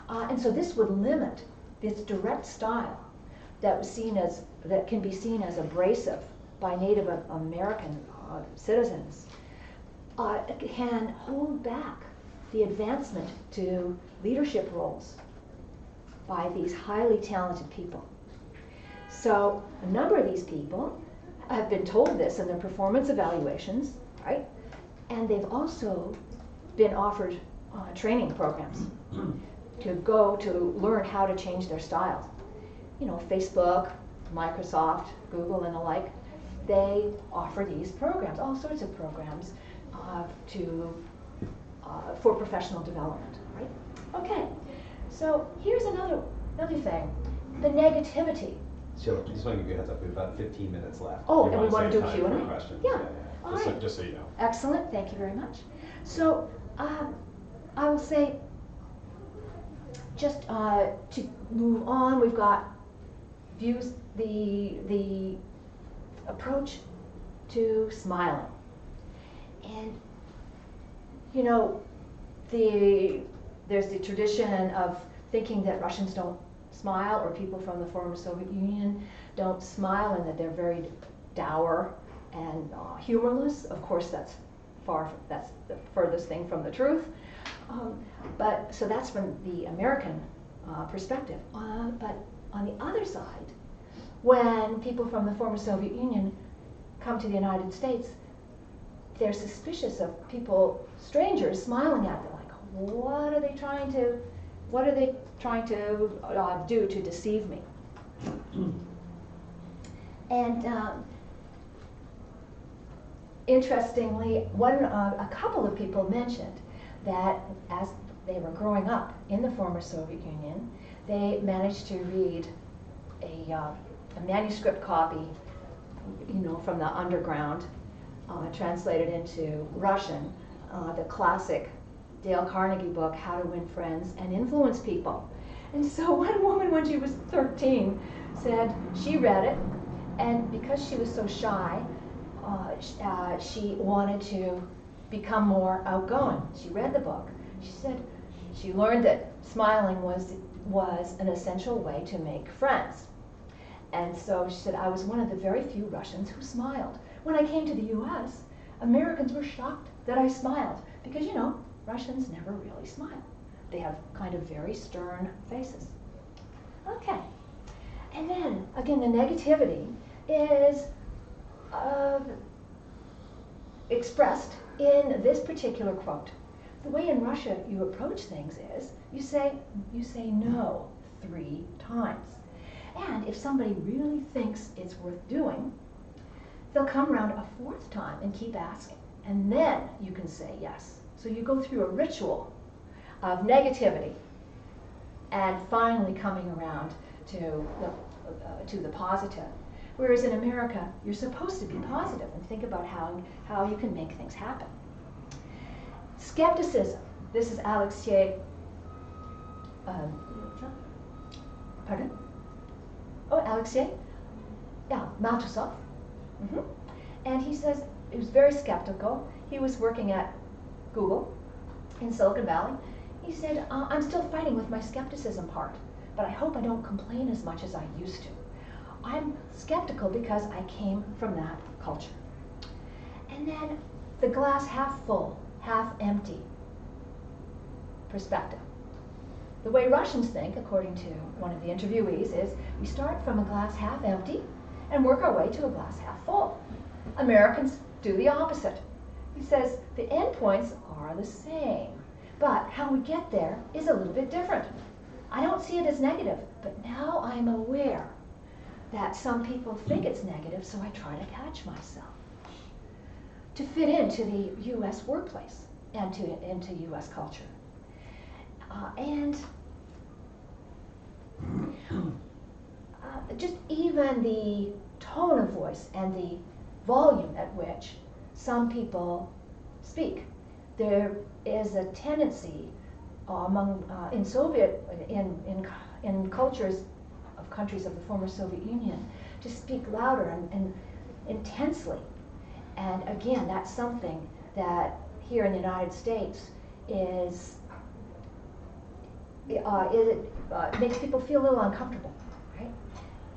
And so this would limit this direct style that can be seen as abrasive by Native American citizens, can hold back the advancement to leadership roles by these highly talented people. So a number of these people have been told this in their performance evaluations, right? And they've also been offered training programs to go to learn how to change their styles. You know, Facebook, Microsoft, Google, and the like, they offer these programs, all sorts of programs for professional development, right? Okay, so here's another thing, the negativity. Sheila, just want to give you a heads up, we have about 15 minutes left. Oh, and we want to do Q&A? Yeah. All right. Just so you know. Excellent, thank you very much. So I will say, just to move on, we've got views, the approach to smiling. And, you know, there's the tradition of thinking that Russians don't smile, or people from the former Soviet Union don't smile, and that they're very dour and humorless. Of course, that's the furthest thing from the truth. But so that's from the American perspective. But on the other side, when people from the former Soviet Union come to the United States, they're suspicious of people, strangers, smiling at them, like, what are they trying to do to deceive me? And interestingly, a couple of people mentioned that as they were growing up in the former Soviet Union, they managed to read a manuscript copy, from the underground, translated into Russian, the classic Dale Carnegie book, How to Win Friends and Influence People. And so one woman, when she was 13, said she read it, and because she was so shy, she wanted to become more outgoing. She read the book. She said she learned that smiling was an essential way to make friends. And so she said, I was one of the very few Russians who smiled. When I came to the US, Americans were shocked that I smiled because, Russians never really smile. They have kind of very stern faces. Okay. And then, again, the negativity is expressed in this particular quote. The way in Russia you approach things is you say no 3 times. And if somebody really thinks it's worth doing, they'll come around a 4th time and keep asking. And then you can say yes. So you go through a ritual of negativity and finally coming around to the positive. Whereas in America, you're supposed to be positive and think about how you can make things happen. Skepticism. This is Alexei. Pardon? Oh, Alexei? Yeah, Matusov. And he says he was very skeptical. He was working at Google in Silicon Valley. He said, I'm still fighting with my skepticism part, but I hope I don't complain as much as I used to. I'm skeptical because I came from that culture. And then the glass half full, half empty perspective. The way Russians think, according to one of the interviewees, is we start from a glass half empty and work our way to a glass half full. Americans do the opposite. He says the endpoints are the same, but how we get there is a little bit different. I don't see it as negative, but now I'm aware that some people think it's negative, so I try to catch myself to fit into the U.S. workplace and into U.S. culture. Just even the tone of voice and the volume at which some people speak. There is a tendency among in cultures of countries of the former Soviet Union to speak louder and intensely. And again, that's something that here in the United States makes people feel a little uncomfortable, right?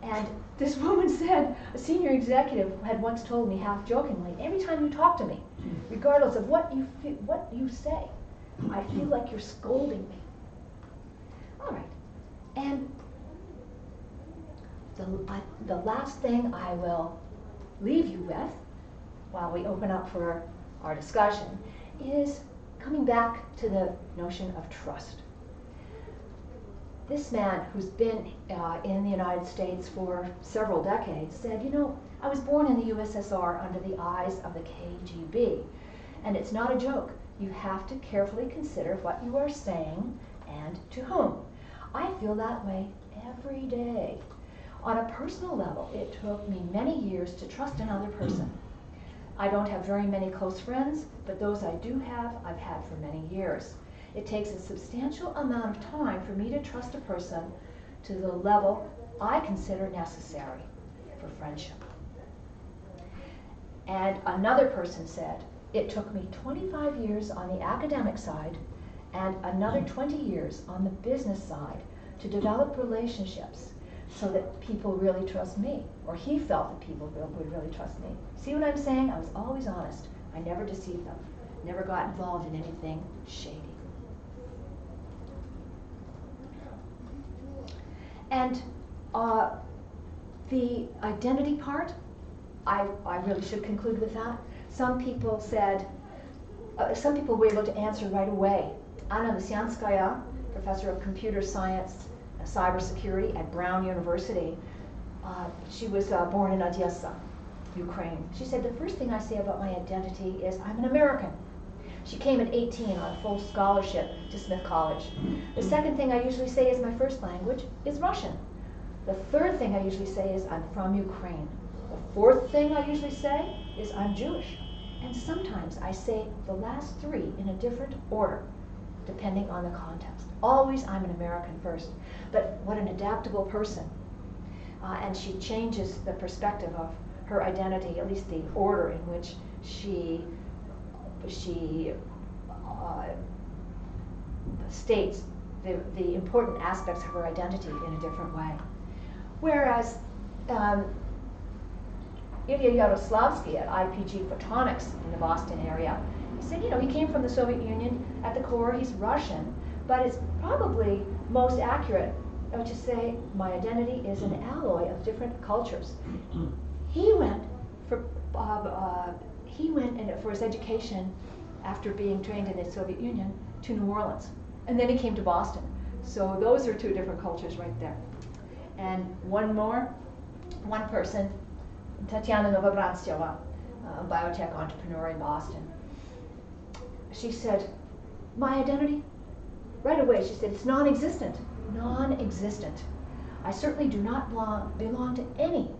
And this woman said, a senior executive had once told me, half jokingly, every time you talk to me, regardless of what you say, I feel like you're scolding me. All right. And the last thing I will leave you with, while we open up for our discussion, is coming back to the notion of trust. This man, who's been in the United States for several decades, said, I was born in the USSR under the eyes of the KGB. And it's not a joke. You have to carefully consider what you are saying and to whom. I feel that way every day. On a personal level, it took me many years to trust another person. I don't have very many close friends, but those I do have, I've had for many years. It takes a substantial amount of time for me to trust a person to the level I consider necessary for friendship. And another person said, it took me 25 years on the academic side and another 20 years on the business side to develop relationships so that people really trust me, or he felt that people would really trust me. See what I'm saying? I was always honest. I never deceived them, never got involved in anything shady. And the identity part, I really should conclude with that. Some people said, some people were able to answer right away. Anna Lysyanskaya, professor of computer science and cybersecurity at Brown University, she was born in Odessa, Ukraine. She said, the first thing I say about my identity is I'm an American. She came at 18 on a full scholarship to Smith College. The second thing I usually say is my first language is Russian. The third thing I usually say is I'm from Ukraine. The fourth thing I usually say is I'm Jewish. And sometimes I say the last three in a different order, depending on the context. Always I'm an American first. But what an adaptable person. And she changes the perspective of her identity, at least the order in which she states the important aspects of her identity in a different way. Whereas Ilya Yaroslavsky at IPG Photonics in the Boston area, he said, he came from the Soviet Union. At the core, he's Russian, but it's probably most accurate to say my identity is an alloy of different cultures. He went for his education after being trained in the Soviet Union to New Orleans, and then he came to Boston. So those are two different cultures right there. And one person, Tatiana Novobrantseva, a biotech entrepreneur in Boston. She said, my identity, right away, she said, it's non-existent. Non-existent. I certainly do not belong to any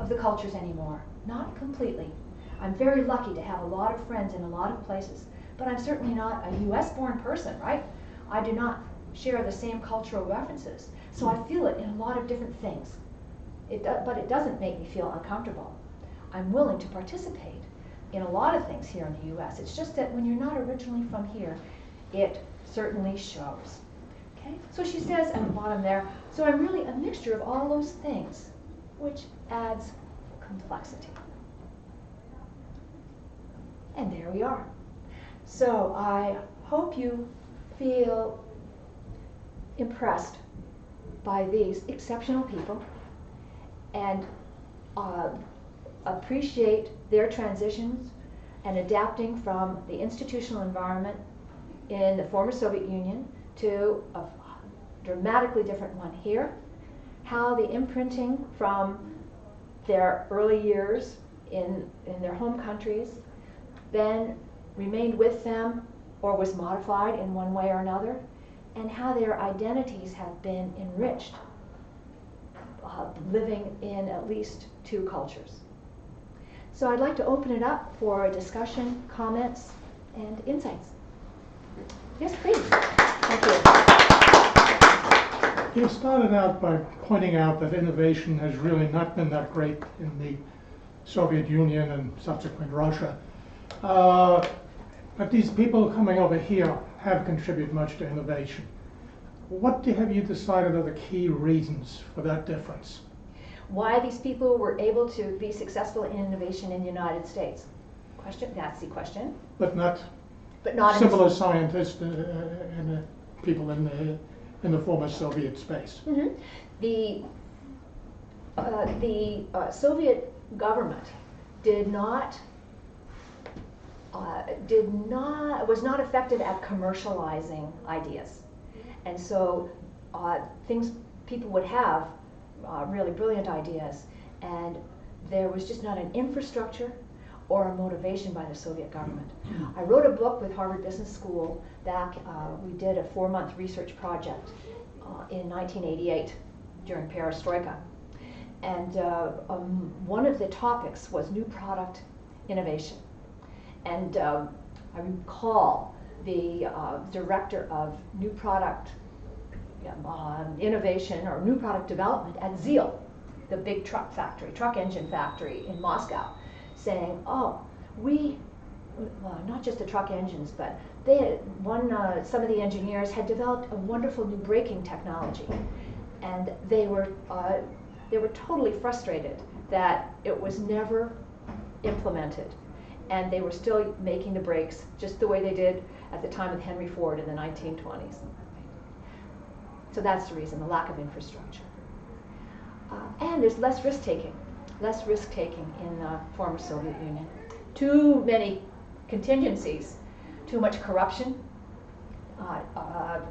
of the cultures anymore. Not completely. I'm very lucky to have a lot of friends in a lot of places, but I'm certainly not a US-born person, right? I do not share the same cultural references, so I feel it in a lot of different things. But it doesn't make me feel uncomfortable. I'm willing to participate in a lot of things here in the US. It's just that when you're not originally from here, it certainly shows. Okay? So she says at the bottom there, so I'm really a mixture of all those things, which adds complexity. And there we are. So I hope you feel impressed by these exceptional people and appreciate their transitions and adapting from the institutional environment in the former Soviet Union to a dramatically different one here. How the imprinting from their early years in their home countries then remained with them or was modified in one way or another, and how their identities have been enriched living in at least two cultures. So I'd like to open it up for discussion, comments, and insights. Yes, please. Thank you. You started out by pointing out that innovation has really not been that great in the Soviet Union and subsequent Russia. But these people coming over here have contributed much to innovation. What have you decided are the key reasons for that difference? Why these people were able to be successful in innovation in the United States? That's the question. But not similar scientists and people in the former Soviet space. Mm-hmm. The Soviet government was not effective at commercializing ideas. And so people would have really brilliant ideas, and there was just not an infrastructure or a motivation by the Soviet government. I wrote a book with Harvard Business School back, we did a 4-month research project in 1988 during Perestroika. And one of the topics was new product innovation. And I recall the director of new product innovation or new product development at ZIL, the big truck engine factory in Moscow, saying, oh, we well, not just the truck engines, but some of the engineers had developed a wonderful new braking technology, and they were totally frustrated that it was never implemented, and they were still making the brakes just the way they did at the time of Henry Ford in the 1920s. So that's the reason, the lack of infrastructure. And there's less risk-taking in the former Soviet Union. Too many contingencies, too much corruption.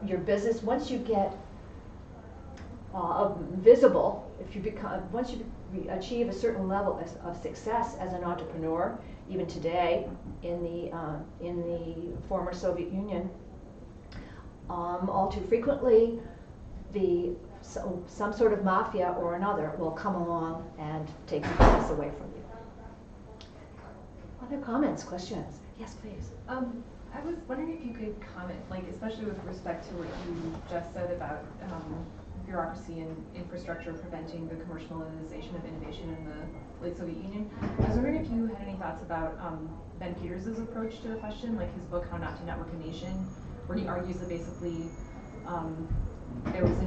Your business, once you get visible, once you achieve a certain level of success as an entrepreneur, even today in the former Soviet Union, all too frequently, some sort of mafia or another will come along and take your business away from you. Other comments, questions? Yes, please. I was wondering if you could comment, like especially with respect to what you just said about bureaucracy and infrastructure preventing the commercialization of innovation in the late Soviet Union. I was wondering if you had any thoughts about Ben Peters' approach to the question, like his book How Not to Network a Nation, where he argues that basically there was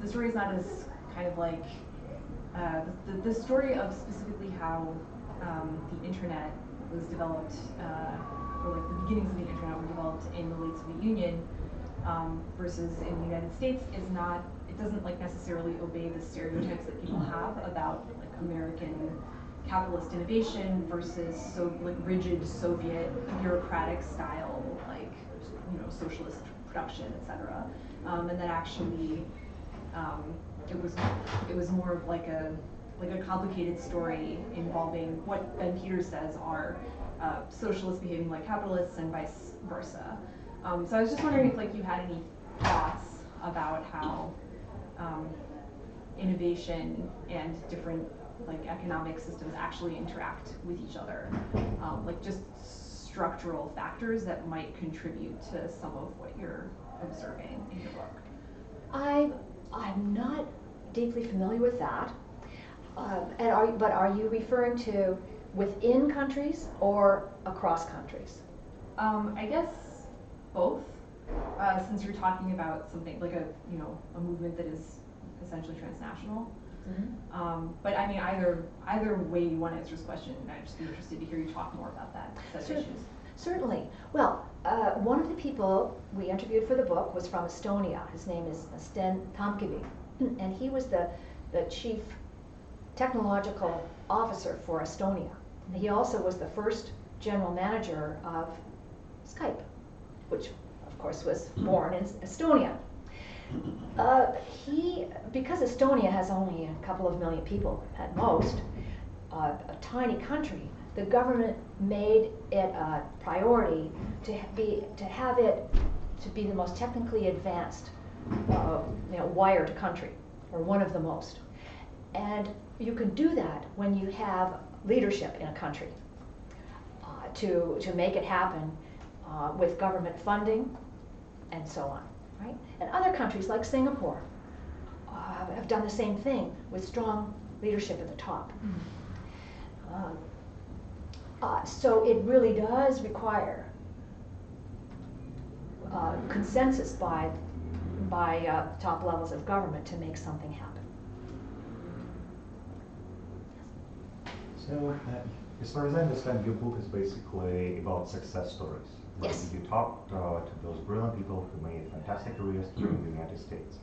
the story is not as kind of like the story of specifically how the internet was developed, or like the beginnings of the internet were developed in the late Soviet Union versus in the United States is not, it doesn't like necessarily obey the stereotypes that people have about like American capitalist innovation versus so like rigid Soviet bureaucratic style, like, you know, socialist production, etc. And that actually it was more of like a complicated story involving what Ben Peters says are socialists behaving like capitalists and vice versa. So I was just wondering if like you had any thoughts about how innovation and different like economic systems actually interact with each other, like just structural factors that might contribute to some of what you're observing in your book. I'm not deeply familiar with that. But are you referring to within countries or across countries? I guess both. Since you're talking about something like a movement that is essentially transnational. Mm-hmm. But I mean, either way you want to answer this question, I'd just be interested to hear you talk more about that set of issues. Certainly. Well, one of the people we interviewed for the book was from Estonia. His name is Sten Tamkivi, and he was the chief technological officer for Estonia. And he also was the first general manager of Skype, which of course was born in Estonia. Because Estonia has only a couple of million people at most, a tiny country, the government made it a priority to be the most technically advanced wired country, or one of the most. And you can do that when you have leadership in a country to make it happen with government funding and so on, right? And other countries like Singapore have done the same thing with strong leadership at the top. Mm-hmm. So it really does require consensus by top levels of government to make something happen. So, as far as I understand, your book is basically about success stories. Right? Yes. You talked to those brilliant people who made fantastic careers here in the United States.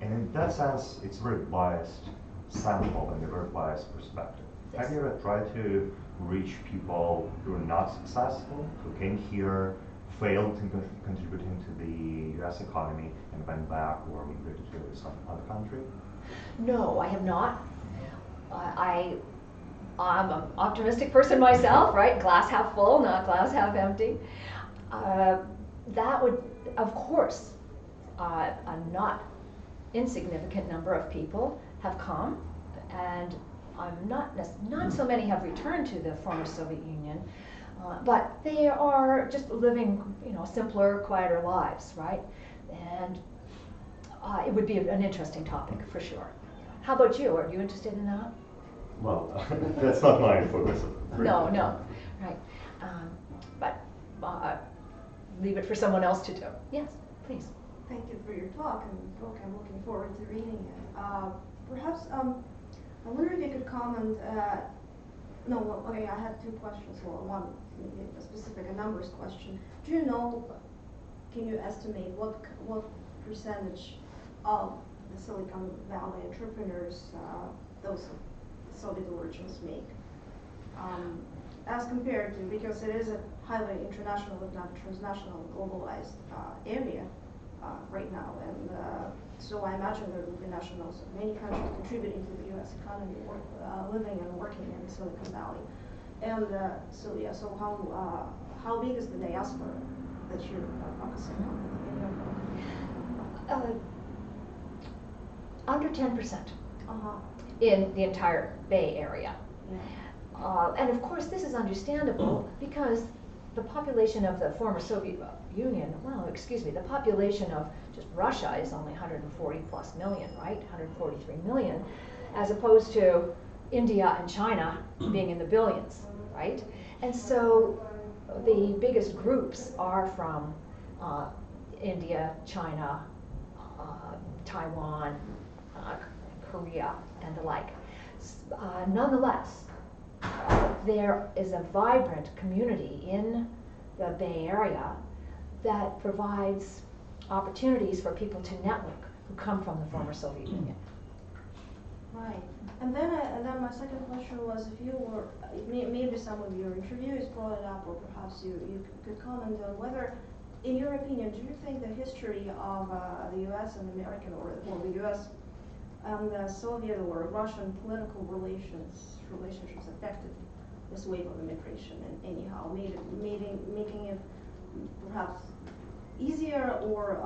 And in that sense, it's a very biased sample and a very biased perspective. Yes. Have you ever tried to reach people who are not successful, who came here, failed in contributing to the US economy, and went back or migrated to some other country? No, I have not. I'm an optimistic person myself, right? Glass half full, not glass half empty. That would, of course, a not insignificant number of people have come, and not so many have returned to the former Soviet Union, but they are just living, simpler, quieter lives, right? And it would be an interesting topic for sure. How about you? Are you interested in that? Well, that's not my focus. No, right. But leave it for someone else to do. Yes, please. Thank you for your talk and book. I'm looking forward to reading it. Perhaps, I wonder if you could comment, no, well, okay, I had two questions. Well, one, maybe a specific, a numbers question. Do you know, can you estimate what percentage of the Silicon Valley entrepreneurs those Soviet origins make? As compared to, because it is a highly international, if not transnational, globalized area right now, and so I imagine there will be nationals of many countries contributing to the U.S. economy, living and working in Silicon Valley. And so yeah, so how big is the diaspora that you're focusing on in your book? Under 10% Uh-huh. in the entire Bay Area. Yeah. And of course, this is understandable because the population of the former Soviet Union, well, excuse me, the population of just Russia is only 140 plus million, right? 143 million, as opposed to India and China being in the billions, right? And so the biggest groups are from India, China, Taiwan, Korea, and the like. Nonetheless, there is a vibrant community in the Bay Area that provides opportunities for people to network who come from the former Soviet Union. Right. And then my second question was, if you were, maybe some of your interviewees brought it up, or perhaps you could comment on whether, in your opinion, do you think the history of the U.S. and American, or the U.S. and the Soviet or Russian political relationships affected this wave of immigration, and anyhow, making it perhaps easier or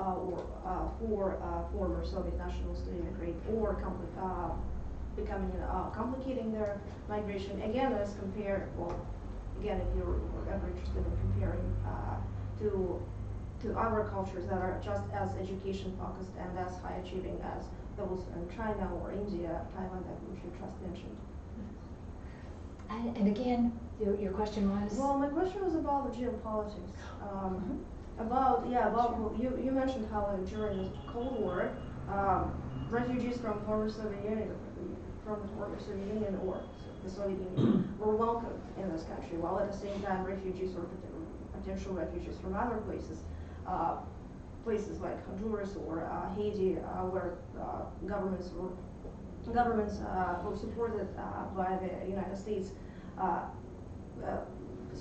for former Soviet nationals to immigrate, or complicating their migration, again, as compared, well, again, if you're ever interested in comparing to other cultures that are just as education focused and as high achieving as those in China or India, Taiwan, that which you just mentioned. And again, your question was? Well, my question was about the geopolitics. You mentioned how during the Cold War, refugees from former Soviet Union, or the Soviet Union, were welcomed in this country, while at the same time refugees or potential refugees from other places, places like Honduras or Haiti, where governments were supported by the United States,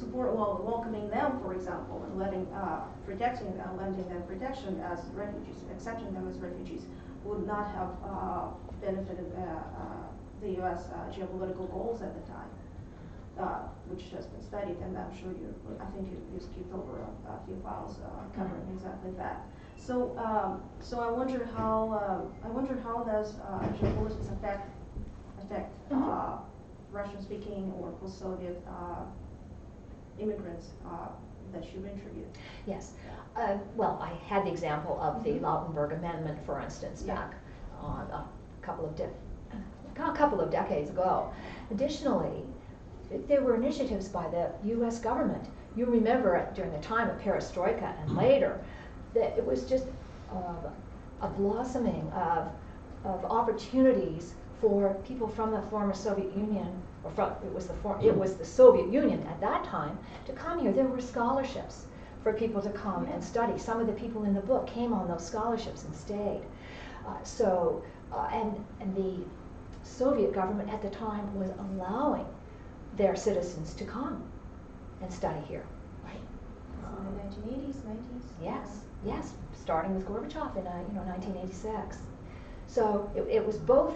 welcoming them, for example, and lending them protection as refugees, accepting them as refugees, would not have benefited the U.S. geopolitical goals at the time, which has been studied, and I'm sure I think you skipped over a few files covering exactly that. So I wonder how does geopolitics affect Russian-speaking or post-Soviet immigrants that you've interviewed? Yes. Well, I had the example of the Lautenberg Amendment, for instance, back a couple of decades ago. Additionally, there were initiatives by the U.S. government. You remember during the time of perestroika and later, that it was just a blossoming of opportunities for people from the former Soviet Union, or it was the Soviet Union at that time, to come here. There were scholarships for people to come and study. Some of the people in the book came on those scholarships and stayed. And the Soviet government at the time was allowing their citizens to come and study here, right? In the 1980s, 90s? Yes, starting with Gorbachev in 1986. So it was both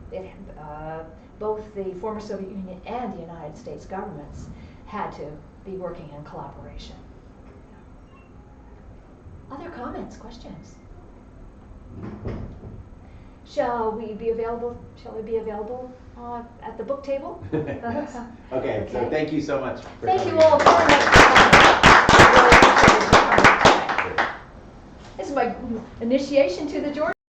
the former Soviet Union and the United States governments had to be working in collaboration. Other comments, questions? Shall we be available at the book table? Okay, so thank you so much for Thank coming. you all very much. This is my initiation to the Georgia.